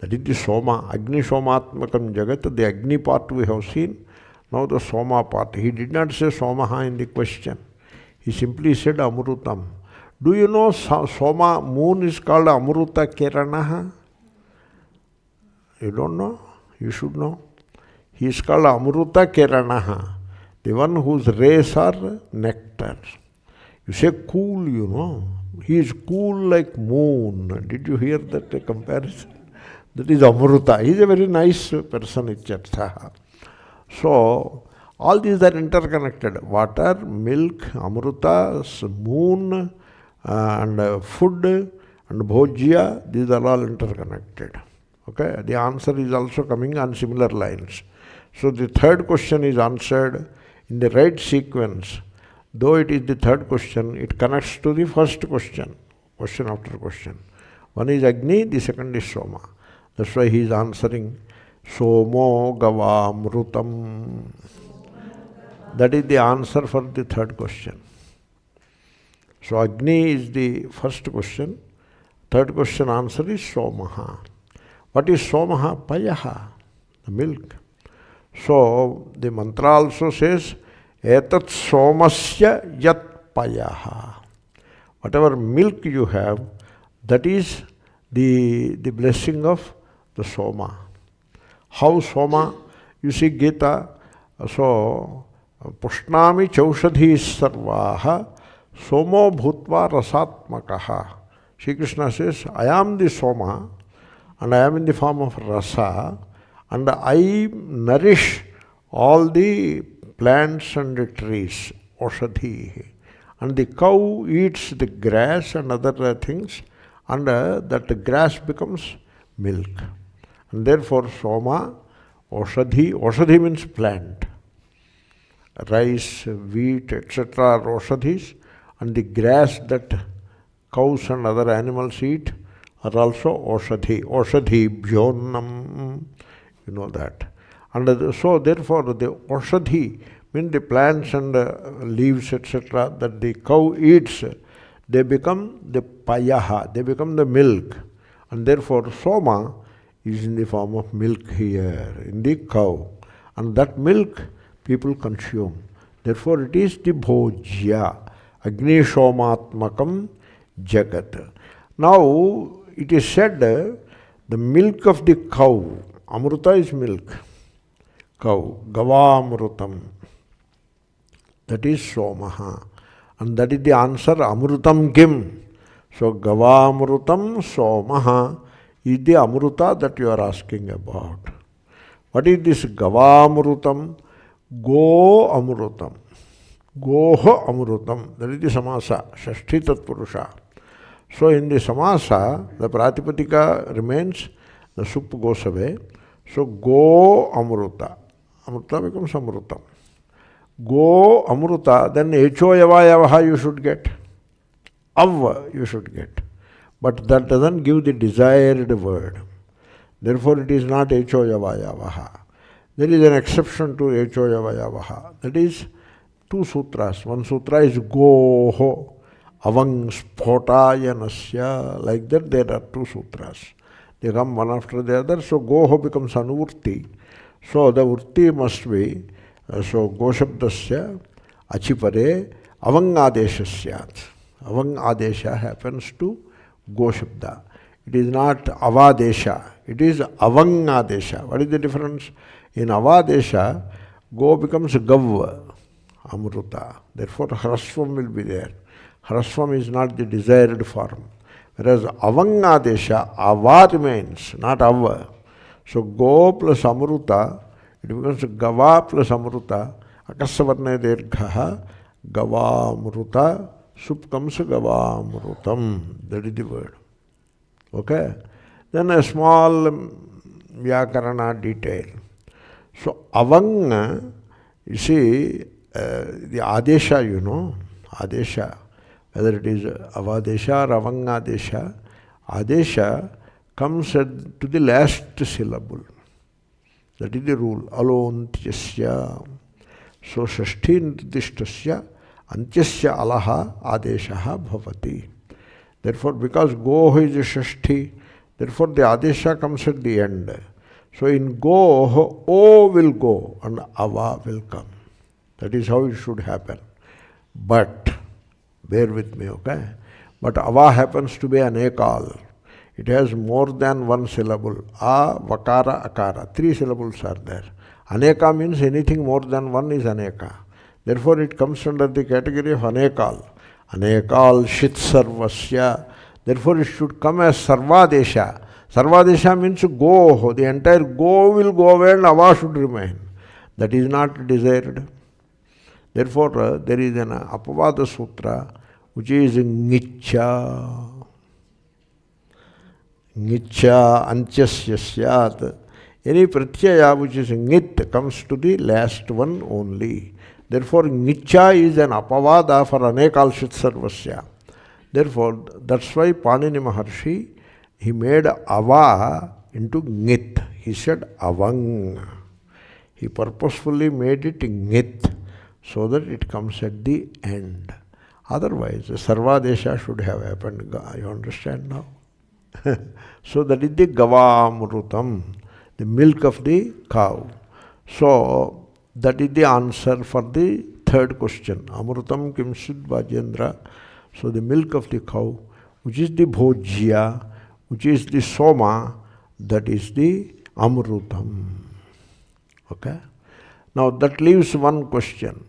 Speaker 1: That is the soma. Agni somatmakam jagat. The agni part we have seen. Now the soma part. He did not say somaha in the question. He simply said amrutam. Do you know soma, moon is called amrta kiranaha? You don't know? You should know. He is called amrta kiranaha. The one whose rays are nectar. You say cool, He is cool like moon. Did you hear that comparison? That is amrta. He is a very nice person, ityartha. So, all these are interconnected. Water, milk, amrta, moon, and food, and bhāryā, these are all interconnected. Okay? The answer is also coming on similar lines. So, the third question is answered in the right sequence. Though it is the third question, it connects to the first question, question after question. One is Agni, the second is Soma. That's why he is answering Somo Gavamrutam. That is the answer for the third question. So Agni is the first question. Third question answer is Somaha. What is Somaha? Payaha, the milk. So the mantra also says Etat somasya yat payaha. Whatever milk you have, that is the blessing of the soma. How soma? You see Gita, so pushnami chaushadhi sarvaha somo bhutva rasatmakaha. Shri Krishna says, I am the soma and I am in the form of rasa and I nourish all the plants and the trees, oshadhi. And the cow eats the grass and other things, and that grass becomes milk. And therefore, soma, oshadhi, oshadhi means plant. Rice, wheat, etc. are oshadhis, and the grass that cows and other animals eat are also oshadhi. Oshadhi bhyonnam. You know that. And so therefore the oshadhi means the plants and leaves, etc., that the cow eats, they become the payaha, they become the milk. And therefore soma is in the form of milk here, in the cow. And that milk people consume. Therefore it is the bhojya, agni shomatmakam jagat. Now it is said the milk of the cow, amrta is milk, cow, gavamrutam, that is somaha. And that is the answer, amrutam kim. So gavamrutam somaha is the amrta that you are asking about. What is this gavamrutam? Go amrutam. Goha amrutam. That is the samasa, shashti tatpurusha. So in the samasa, the pratipadika remains, the sup goes away. So go amruta. Amruta becomes amrutam. Go amruta, then echo yavayavaha you should get. Av you should get. But that doesn't give the desired word. Therefore it is not echo yavayavaha. There is an exception to echo yavayavaha. That is two sutras. One sutra is goho, avang spotayanasya. Like that there are two sutras. They come one after the other. So goho becomes anuvurti. So the vurti must be, so goshabdasya achipare avang adesha syat. Avang adesha happens to goshabda. It is not avadesha. It is avang adesha. What is the difference? In avadesha, go becomes gav, amruta. Therefore hrasvam will be there. Hrasvam is not the desired form. Whereas avang adesha, ava remains, not ava. So go plus amruta, it becomes gava plus amruta. Akasavarne dirghaha, gavamruta. Sup comes gavamrutam. That is the word. Okay? Then a small vyakarana detail. So avang, you see, the adesha, you know, adesha, whether it is avadesha or avang adesha comes to the last syllable. That is the rule. Alontyasya. So shashti nirtishtasya antyasya alaha adeshaha bhavati. Therefore, because go is a shashti, therefore the adesha comes at the end. So in go, o will go and ava will come. That is how it should happen. But, bear with me, okay? But ava happens to be anekal. It has more than one syllable. A, vakara, akara. 3 syllables are there. Aneka means anything more than one is aneka. Therefore it comes under the category of anekal. Anekal shit sarvasya. Therefore it should come as sarvadesha. Sarvadesha means go. The entire go will go away and ava should remain. That is not desired. Therefore there is an apavada sutra which is ngicha. Ngicha antyasya syat. Any pratyaya which is ngit comes to the last one only. Therefore ngicha is an apavada for anekal shit sarvasya. Therefore that's why Panini Maharshi, he made ava into ngit. He said avang. He purposefully made it ngit so that it comes at the end. Otherwise sarvadesha should have happened. You understand now? So that is the gavamrutam, the milk of the cow. So that is the answer for the third question. Amrutam kiṃsvitpravasato. So the milk of the cow, which is the bhojya, which is the soma, that is the amrutam. Okay? Now that leaves one question.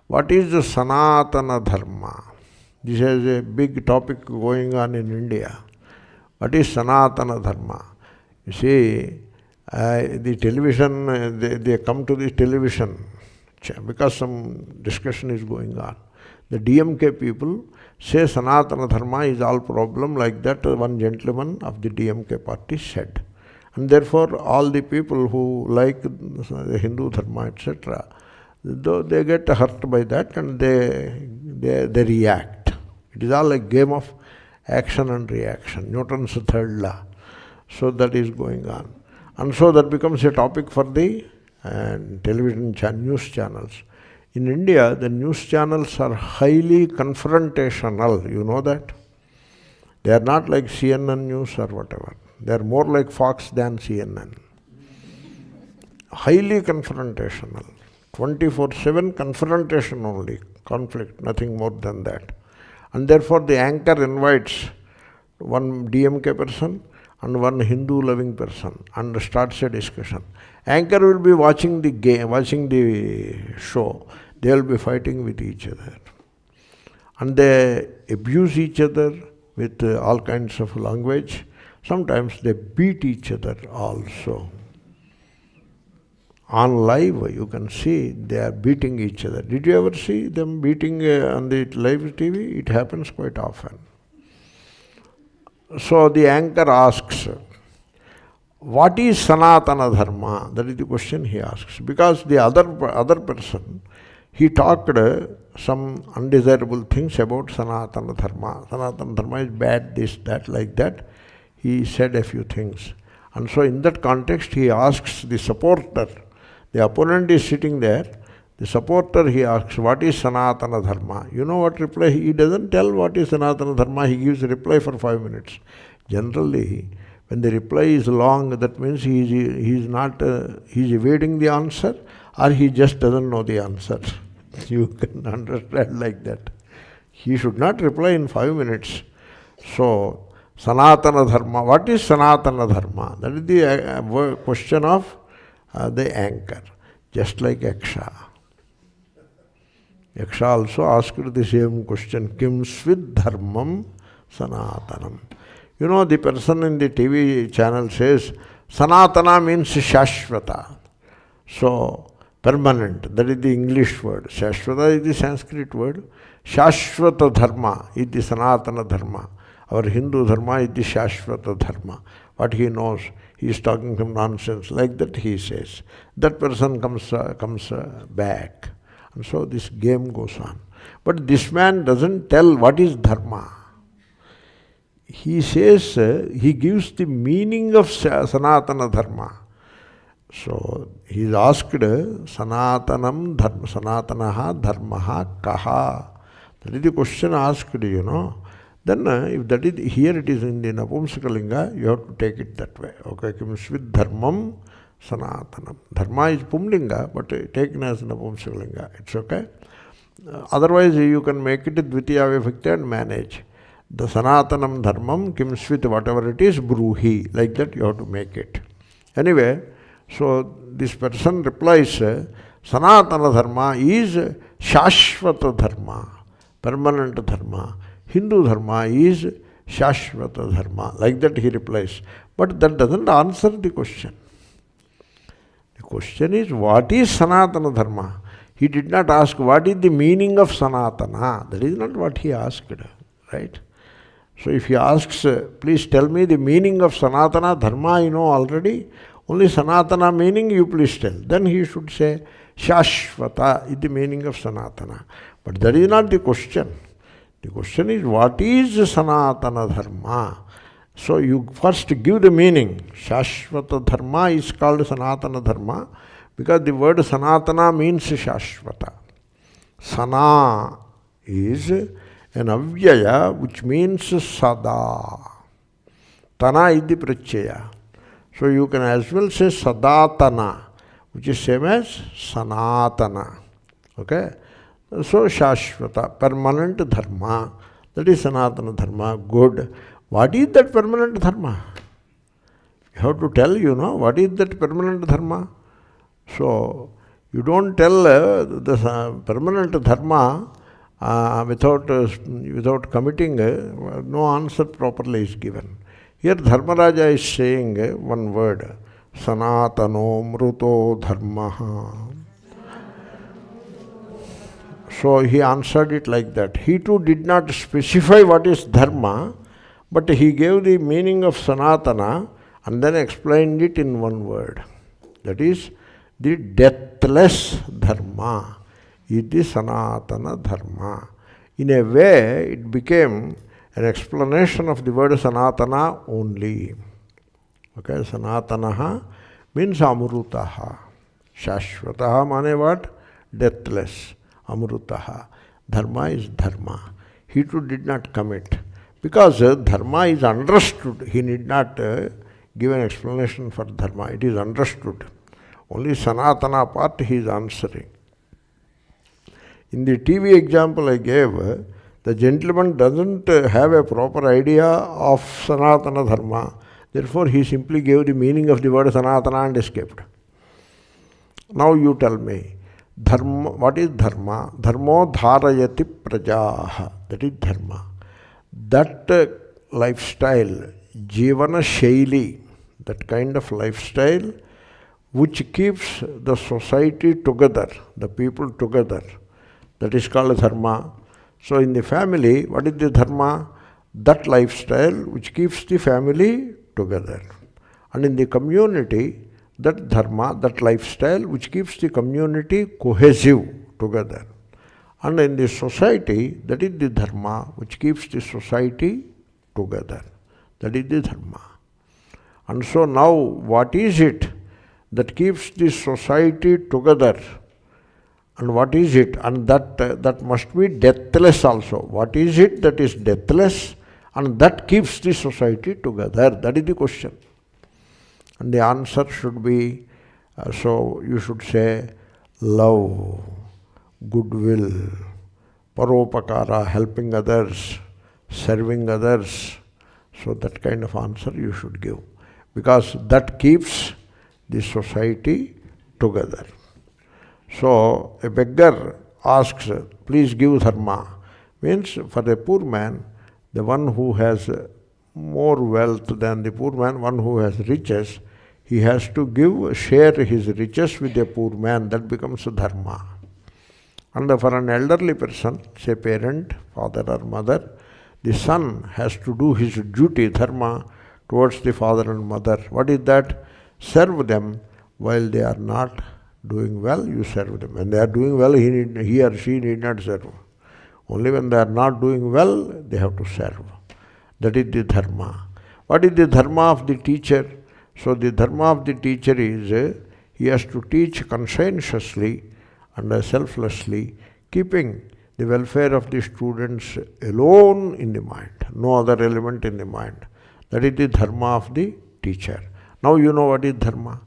Speaker 1: What is the sanatana dharma? This is a big topic going on in India. What is sanatana dharma? You see, the television, they come to the television because some discussion is going on. The DMK people say sanatana dharma is all problem, like that one gentleman of the DMK party said. And therefore all the people who like the Hindu dharma, etc., they get hurt by that and they react. It is all a game of action and reaction, Newton's third law. So that is going on. And so that becomes a topic for the television news channels. In India, the news channels are highly confrontational, you know that? They are not like CNN news or whatever. They are more like Fox than CNN. Highly confrontational. 24/7 confrontation only, conflict, nothing more than that. And therefore the anchor invites one DMK person and one Hindu-loving person and starts a discussion. Anchor will be watching the game, watching the show. They will be fighting with each other. And they abuse each other with all kinds of language. Sometimes they beat each other also. On live, you can see they are beating each other. Did you ever see them beating on the live TV? It happens quite often. So the anchor asks, what is Sanatana Dharma? That is the question he asks. Because the other person, he talked some undesirable things about Sanatana Dharma. Sanatana Dharma is bad, this, that, like that. He said a few things. And so in that context, he asks the supporter. The opponent is sitting there. The supporter, he asks, what is Sanatana Dharma? You know what reply? He doesn't tell what is Sanatana Dharma. He gives a reply for 5 minutes. Generally, when the reply is long, that means he is evading the answer, or he just doesn't know the answer. You can understand like that. He should not reply in 5 minutes. So, Sanatana Dharma. What is Sanatana Dharma? That is the question of the anchor. Just like Yakṣa. Yakṣa also asked the same question. kiṃsvitpravasato Sanatanam. You know, the person in the TV channel says, Sanatana means Shashvata. So, permanent. That is the English word. Shashvata is the Sanskrit word. Shashvata Dharma is the Sanatana Dharma. Our Hindu Dharma is the Shashvata Dharma. What he knows, he is talking some nonsense. Like that he says. That person comes back. And so this game goes on. But this man doesn't tell what is Dharma. He says, he gives the meaning of Sanatana Dharma. So he is asked, Sanatanam Dharma, Sanatanaha Dharmaha Kaha. That is the question asked, you know. Then if that is, here it is in the Napumsakalinga, you have to take it that way. Okay, kiṃsvitpravasato Sanatanam. Dharma is Pumlinga, but taken as Napumsakalinga. It's okay. Otherwise, you can make it vidyā vibhakti and manage. The Sanatanam Dharmam, kiṃsvit, whatever it is, gṛhe. Like that you have to make it. Anyway, so this person replies, Sanatana Dharma is Shashvata Dharma, permanent Dharma. Hindu Dharma is Shashvata Dharma. Like that he replies. But that doesn't answer the question. The question is, what is Sanatana Dharma? He did not ask, what is the meaning of Sanatana? That is not what he asked, right? So if he asks, please tell me the meaning of Sanatana Dharma, I know already. Only Sanatana meaning you please tell. Then he should say, Shashvata is the meaning of Sanatana. But that is not the question. The question is, what is Sanatana Dharma? So you first give the meaning. Shashvata Dharma is called Sanatana Dharma because the word Sanatana means Shashvata. Sana is an avyaya which means sada. Tana is the pratyaya. So you can as well say sadatana, which is same as sanatana. Okay? So Shashvata, permanent dharma, that is Sanatana Dharma, good. What is that permanent dharma? You have to tell, you know, what is that permanent dharma? So you don't tell the permanent dharma without committing, no answer properly is given. Here Dharmaraja is saying one word, Sanatano Mruto Dharmaha. So he answered it like that. He too did not specify what is dharma, but he gave the meaning of Sanatana and then explained it in one word. That is, the deathless dharma is the Sanatana Dharma. In a way, it became an explanation of the word sanatana only. Okay, sanatanaha means amrutaha. Shashvataha mane what? Deathless. Amrutaha. Dharma is dharma. He too did not commit. Because dharma is understood. He need not give an explanation for dharma. It is understood. Only sanatana part he is answering. In the TV example I gave, the gentleman doesn't have a proper idea of sanatana dharma. Therefore, he simply gave the meaning of the word sanatana and escaped. Now you tell me, dharma, what is dharma? Dharmo dharayati prajaha. That is dharma. That lifestyle, jivana shaili, that kind of lifestyle which keeps the society together, the people together, that is called dharma. So in the family, what is the dharma? That lifestyle which keeps the family together. And in the community, that dharma, that lifestyle which keeps the community cohesive together. And in the society, that is the dharma which keeps the society together. That is the dharma. And so now, what is it that keeps the society together? And what is it? And that must be deathless also. What is it that is deathless and that keeps the society together? That is the question. And the answer should be, so you should say, love, goodwill, paropakara, helping others, serving others. So that kind of answer you should give. Because that keeps the society together. So a beggar asks, please give dharma. Means for a poor man, the one who has more wealth than the poor man, one who has riches, he has to share his riches with a poor man. That becomes dharma. And for an elderly person, say parent, father or mother, the son has to do his duty, dharma, towards the father and mother. What is that? Serve them while they are not doing well, you serve them. When they are doing well, he or she need not serve. Only when they are not doing well, they have to serve. That is the dharma. What is the dharma of the teacher? So the dharma of the teacher is, he has to teach conscientiously and selflessly, keeping the welfare of the students alone in the mind, no other element in the mind. That is the dharma of the teacher. Now you know what is dharma.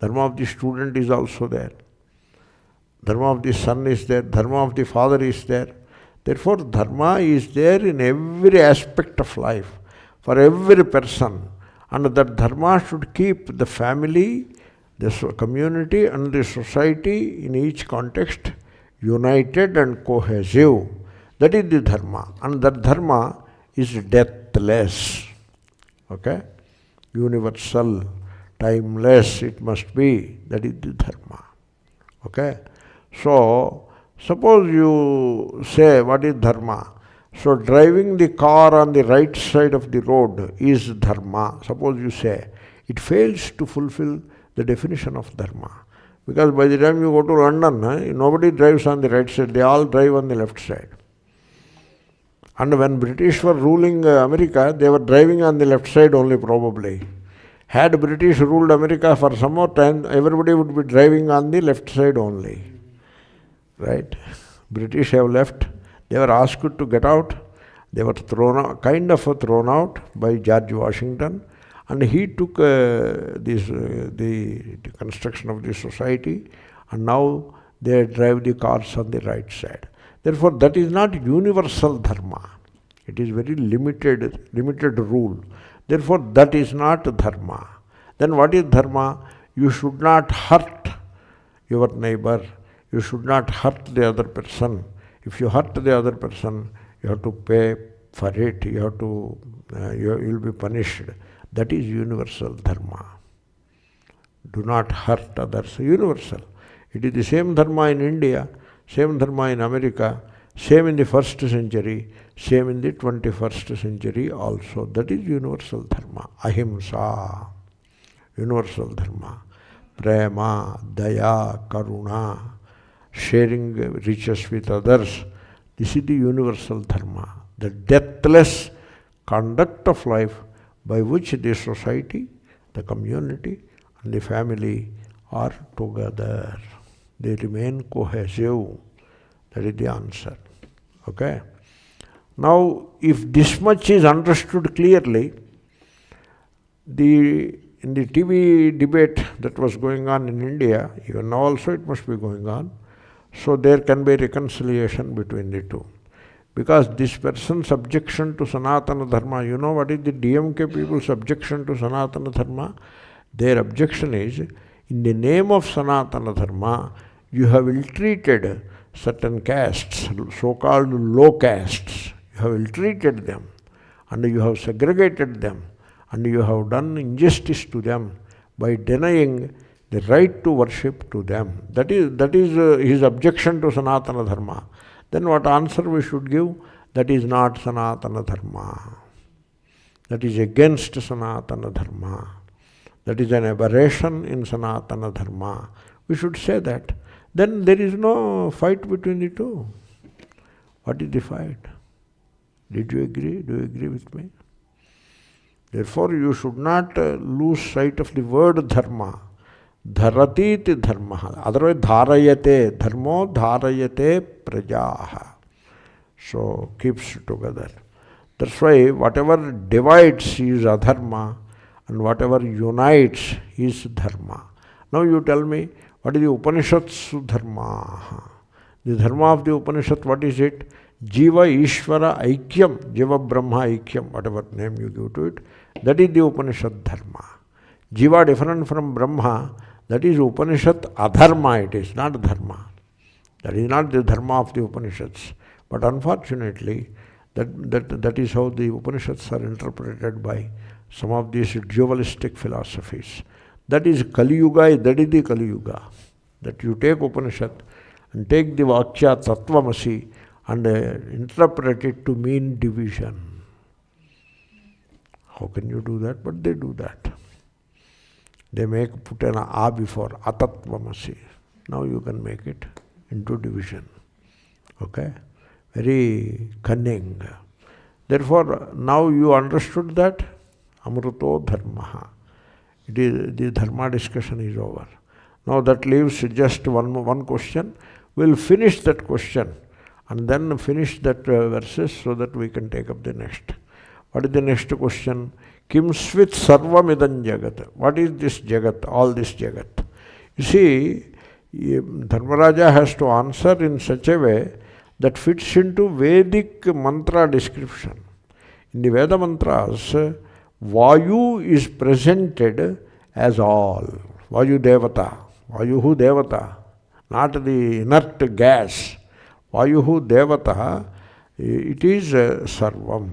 Speaker 1: Dharma of the student is also there. Dharma of the son is there. Dharma of the father is there. Therefore, dharma is there in every aspect of life, for every person. And that dharma should keep the family, the community and the society in each context united and cohesive. That is the dharma. And that dharma is deathless. Okay? Universal, timeless it must be. That is the dharma. Okay? So, suppose you say, what is dharma? So, driving the car on the right side of the road is dharma. Suppose you say, it fails to fulfill the definition of dharma. Because by the time you go to London, nobody drives on the right side, they all drive on the left side. And when British were ruling America, they were driving on the left side only probably. Had British ruled America for some more time, everybody would be driving on the left side only. Right? British have left. They were asked to get out. They were kind of thrown out by George Washington. And he took the construction of the society, and now they drive the cars on the right side. Therefore, that is not universal dharma. It is very limited rule. Therefore, that is not dharma. Then what is dharma? You should not hurt your neighbor. You should not hurt the other person. If you hurt the other person, you have to pay for it. You will be punished. That is universal dharma. Do not hurt others. Universal. It is the same dharma in India, same dharma in America, same in the 1st century, same in the 21st century also. That is universal dharma. Ahimsa. Universal dharma. Prema, daya, karuna, sharing riches with others. This is the universal dharma. The deathless conduct of life by which the society, the community, and the family are together. They remain cohesive. That is the answer. Okay? Now, if this much is understood clearly, in the TV debate that was going on in India, even now also it must be going on, so there can be reconciliation between the two. Because this person's objection to Sanatana Dharma, you know what is the DMK people's objection to Sanatana Dharma? Their objection is, in the name of Sanatana Dharma, you have ill-treated certain castes, so-called low castes. You have ill-treated them, and you have segregated them, and you have done injustice to them by denying the right to worship to them. That is his objection to Sanatana Dharma. Then what answer we should give? That is not Sanatana Dharma. That is against Sanatana Dharma. That is an aberration in Sanatana Dharma. We should say that. Then there is no fight between the two. What is the fight? Did you agree? Do you agree with me? Therefore, you should not lose sight of the word dharma. Dharatiti dharma. Otherwise, dharayate. Dharmo dharayate prajaha. So, keeps together. That's why whatever divides is adharma and whatever unites is dharma. Now you tell me, what is the Upanishads dharma? The dharma of the Upanishad, what is it? Jiva Ishvara Aikyam, Jiva Brahma Aikyam, whatever name you give to it, that is the Upanishad dharma. Jiva different from Brahma, that is Upanishad adharma, it is not dharma. That is not the dharma of the Upanishads. But unfortunately, that is how the Upanishads are interpreted by some of these dualistic philosophies. That is Kali Yuga, that is the Kali Yuga. That you take Upanishad and take the Vakya Tattvamasi and interpret it to mean division. How can you do that? But they do that. They put an A before, Atatvamasi. Now you can make it into division. Okay? Very cunning. Therefore, now you understood that amrto dharma. It is, the dharma discussion is over. Now that leaves just one question. We'll finish that question and then finish that verses so that we can take up the next. What is the next question? Kiṃsvitpravasato jagat. What is this jagat? All this jagat. You see, Dharmaraja has to answer in such a way that fits into Vedic mantra description. In the Veda mantras, Vayu is presented as all. Vayu Devata. Vayuhu Devata. Not the inert gas. Vayuhu Devata, it is Sarvam.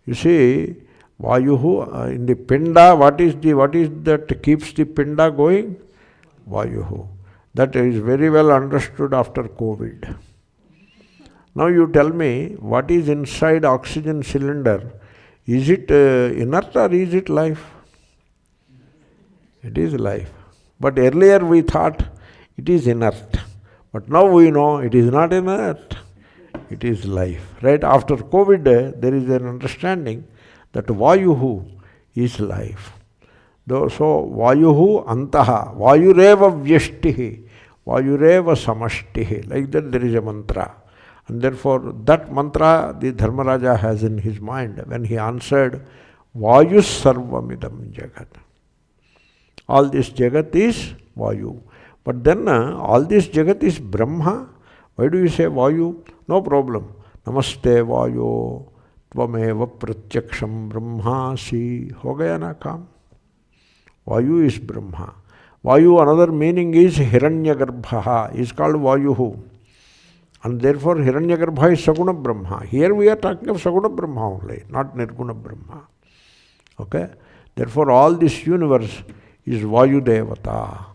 Speaker 1: You see, Vayuhu, in the Pinda, what is that keeps the Pinda going? Vayuhu. That is very well understood after COVID. Now you tell me, what is inside oxygen cylinder? Is it inert or is it life? It is life. But earlier we thought it is inert. But now we know it is not inert. It is life. Right after COVID, there is an understanding that Vayuhu is life. So Vayuhu antaha, Vayureva vyashtihi, Vayureva samashtihi. Like that there is a mantra. And therefore that mantra the Dharmaraja has in his mind when he answered Vayu sarvamidam jagat. All this jagat is Vayu. But then all this jagat is Brahma. Why do you say Vayu? No problem. Namaste Vayu tvameva pratyaksham brahmasi. Ho gaya na kaam. Vayu is Brahma. Vayu, another meaning is Hiranyagarbha, is called Vayuhu. And therefore Hiranyagarbha is Saguna Brahma. Here we are talking of Saguna Brahma only, not Nirguna Brahma. Okay? Therefore all this universe is Vayu Devata.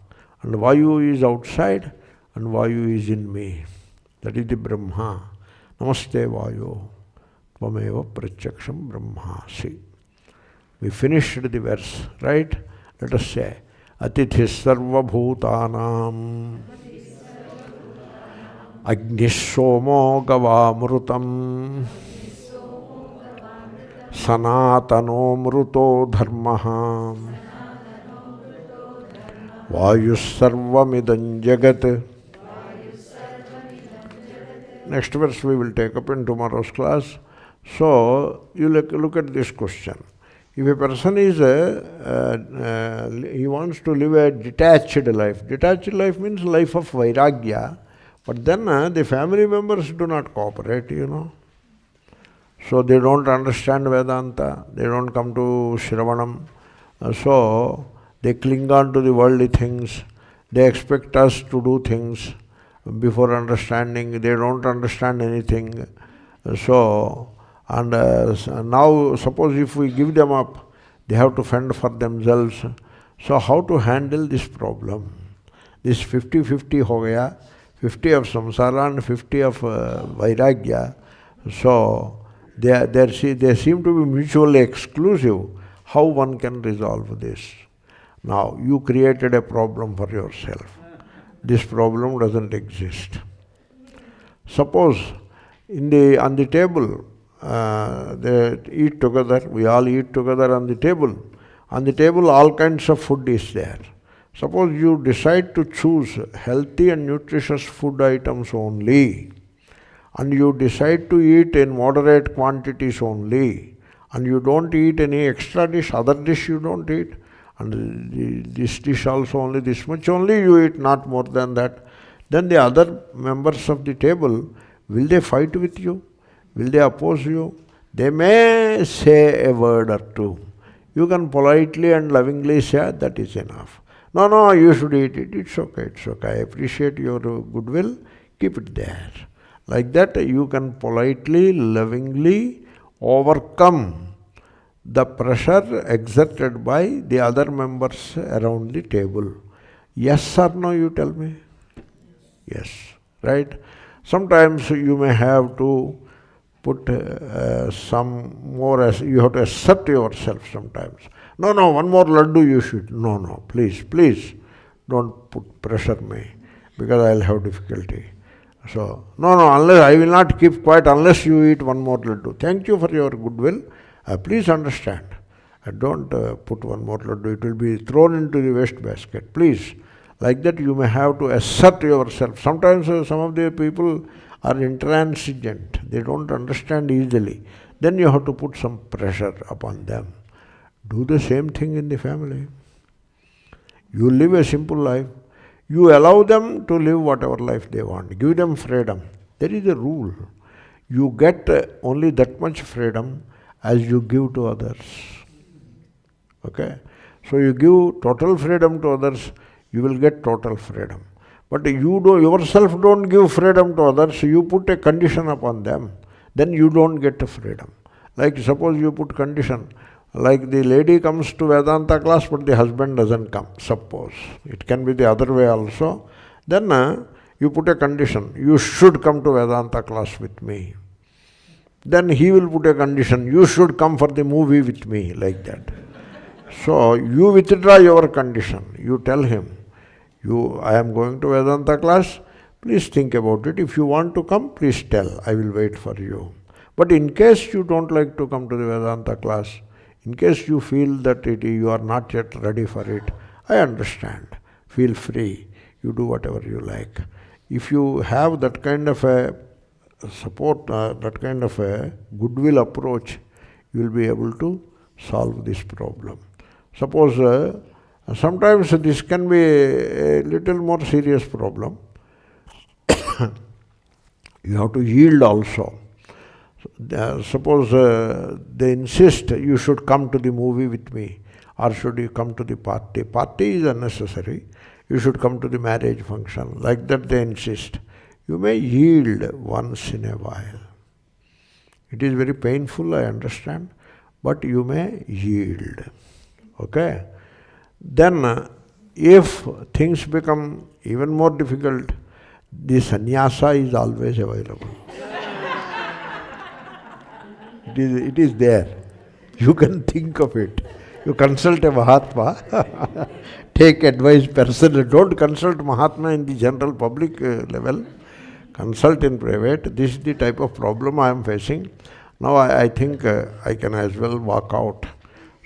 Speaker 1: And Vayu is outside and Vayu is in me. That is the Brahma. Namaste Vayu. Tvameva pratyaksham brahmasi. We finished the verse, right? Let us say, Atithi sarva bhutanam Agnis somo gavamrutam Sanatano mruto dharmaha vayussarvamidam jagat. Next verse we will take up in tomorrow's class. So, you look at this question. If a person is, he wants to live a detached life. Detached life means life of vairagya. But then the family members do not cooperate, So they don't understand Vedanta. They don't come to Shravanam. So they cling on to the worldly things. They expect us to do things before understanding. They don't understand anything. So, and now suppose if we give them up, they have to fend for themselves. So how to handle this problem? This 50-50 ho gaya, 50 of samsara and 50 of vairagya. So they seem to be mutually exclusive. How one can resolve this? Now you created a problem for yourself. This problem doesn't exist. Suppose on the table, they eat together, we all eat together on the table. On the table all kinds of food is there. Suppose you decide to choose healthy and nutritious food items only, and you decide to eat in moderate quantities only, and you don't eat any extra dish, other dish you don't eat, and this dish also only this much only you eat, not more than that, then the other members of the table, will they fight with you? Will they oppose you? They may say a word or two. You can politely and lovingly say, that is enough. No, you should eat it. It's okay. I appreciate your goodwill. Keep it there. Like that, you can politely, lovingly overcome the pressure exerted by the other members around the table. Yes or no, you tell me? Yes, right? Sometimes you may have to put some more, you have to accept yourself sometimes. No, one more laddu you should. No, please, don't put pressure me, because I'll have difficulty. So, no, unless I will not keep quiet unless you eat one more laddu. Thank you for your goodwill. Please understand. Don't put one more laddu. It will be thrown into the waste basket. Please. Like that you may have to assert yourself. Sometimes some of the people are intransigent. They don't understand easily. Then you have to put some pressure upon them. Do the same thing in the family. You live a simple life. You allow them to live whatever life they want. Give them freedom. There is a rule. You get only that much freedom as you give to others. Okay? So you give total freedom to others, you will get total freedom. But you yourself don't give freedom to others, you put a condition upon them, then you don't get the freedom. Like suppose you put condition, like the lady comes to Vedanta class but the husband doesn't come, suppose. It can be the other way also. Then you put a condition, you should come to Vedanta class with me. Then he will put a condition, you should come for the movie with me, like that. So you withdraw your condition. You tell him, I am going to Vedanta class, please think about it. If you want to come, please tell, I will wait for you. But in case you don't like to come to the Vedanta class, in case you feel that you are not yet ready for it, I understand. Feel free. You do whatever you like. If you have that kind of a support, that kind of a goodwill approach, you will be able to solve this problem. Suppose sometimes this can be a little more serious problem. You have to yield also. Suppose they insist you should come to the movie with me, or should you come to the party. Party is unnecessary. You should come to the marriage function. Like that they insist. You may yield once in a while. It is very painful, I understand, but you may yield. Okay? Then if things become even more difficult, the sannyasa is always available. It is there. You can think of it. You consult a mahatma, take advice personally. Don't consult mahatma in the general public level. Consult in private. This is the type of problem I am facing. Now I think I can as well walk out.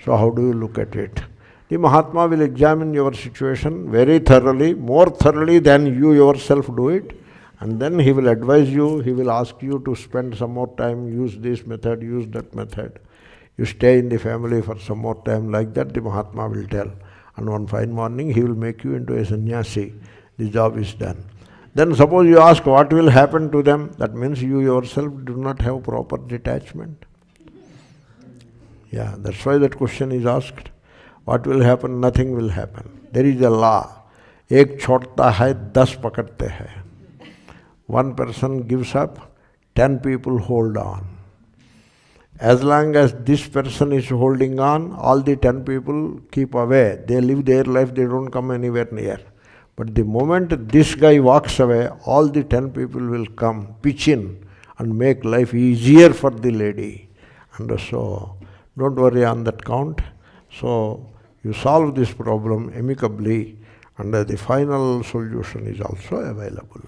Speaker 1: So how do you look at it? The Mahatma will examine your situation very thoroughly, more thoroughly than you yourself do it. And then he will advise you, he will ask you to spend some more time, use this method, use that method. You stay in the family for some more time, like that the Mahatma will tell. And one fine morning he will make you into a sannyasi. The job is done. Then suppose you ask what will happen to them, that means you yourself do not have proper detachment. Yeah, that's why that question is asked. What will happen? Nothing will happen. There is a law. एक छोड़ता है 10 पकड़ते हैं. One person gives up, 10 people hold on. As long as this person is holding on, all the 10 people keep away. They live their life, they don't come anywhere near. But the moment this guy walks away, all the 10 people will come, pitch in, and make life easier for the lady. And so, don't worry on that count. So, you solve this problem amicably, and the final solution is also available.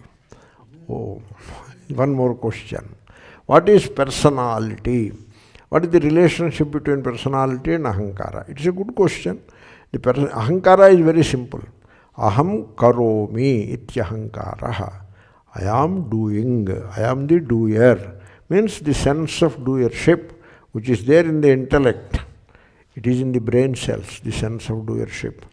Speaker 1: Oh, one more question. What is personality? What is the relationship between personality and ahankara? It's a good question. The ahankara is very simple. Aham karomi ityahankaraha. I am doing, I am the doer. Means the sense of doership, which is there in the intellect. It is in the brain cells, the sense of doership.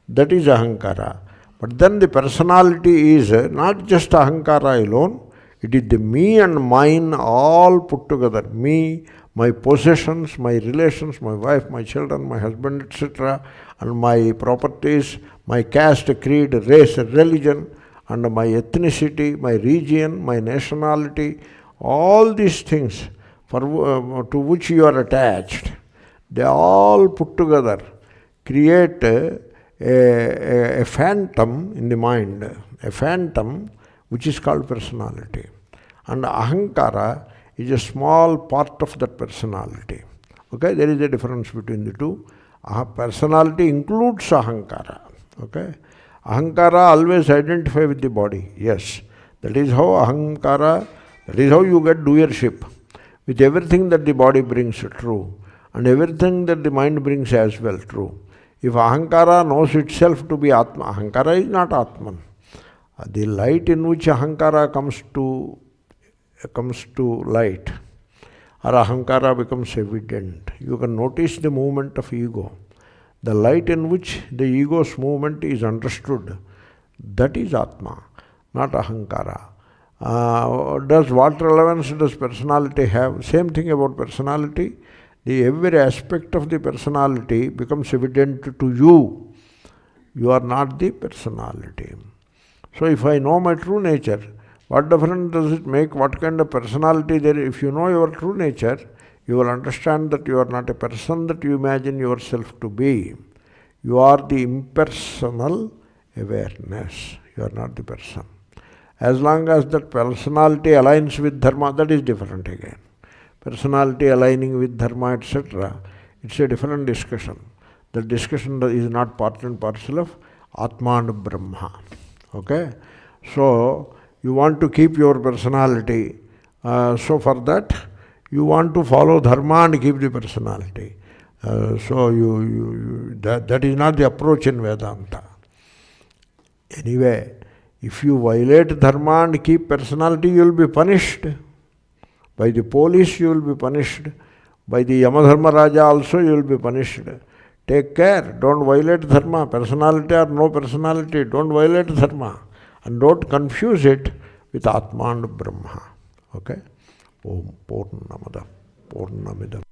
Speaker 1: That is ahankara. But then the personality is not just ahankara alone. It is the me and mine all put together. Me, my possessions, my relations, my wife, my children, my husband, etc., and my properties, my caste, creed, race, religion, and my ethnicity, my region, my nationality, all these things to which you are attached, they all put together create a phantom in the mind, a phantom which is called personality. And ahankara is a small part of that personality. Okay, there is a difference between the two. Personality includes ahankara. Okay, ahankara always identify with the body. Yes, that is how ahankara, that is how you get doership. With everything that the body brings true, and everything that the mind brings as well true. If ahankara knows itself to be atma, ahankara is not atman. The light in which ahankara comes to light, or ahankara becomes evident. You can notice the movement of ego. The light in which the ego's movement is understood, that is atma, not ahankara. What relevance does personality have? Same thing about personality. Every aspect of the personality becomes evident to you. You are not the personality. So if I know my true nature, what difference does it make? What kind of personality there is? If you know your true nature, you will understand that you are not a person that you imagine yourself to be. You are the impersonal awareness. You are not the person. As long as that personality aligns with dharma, that is different again. Personality aligning with dharma, etc., it's a different discussion. The discussion is not part and parcel of Atma and Brahma. Okay? So, you want to keep your personality. So for that, you want to follow dharma and keep the personality. That is not the approach in Vedanta. Anyway, if you violate dharma and keep personality, you will be punished. By the police you will be punished. By the Yamadharma Raja also you will be punished. Take care, don't violate dharma, personality or no personality, don't violate dharma. And don't confuse it with Atma and Brahma. Okay? Om Purnamada Purnamidam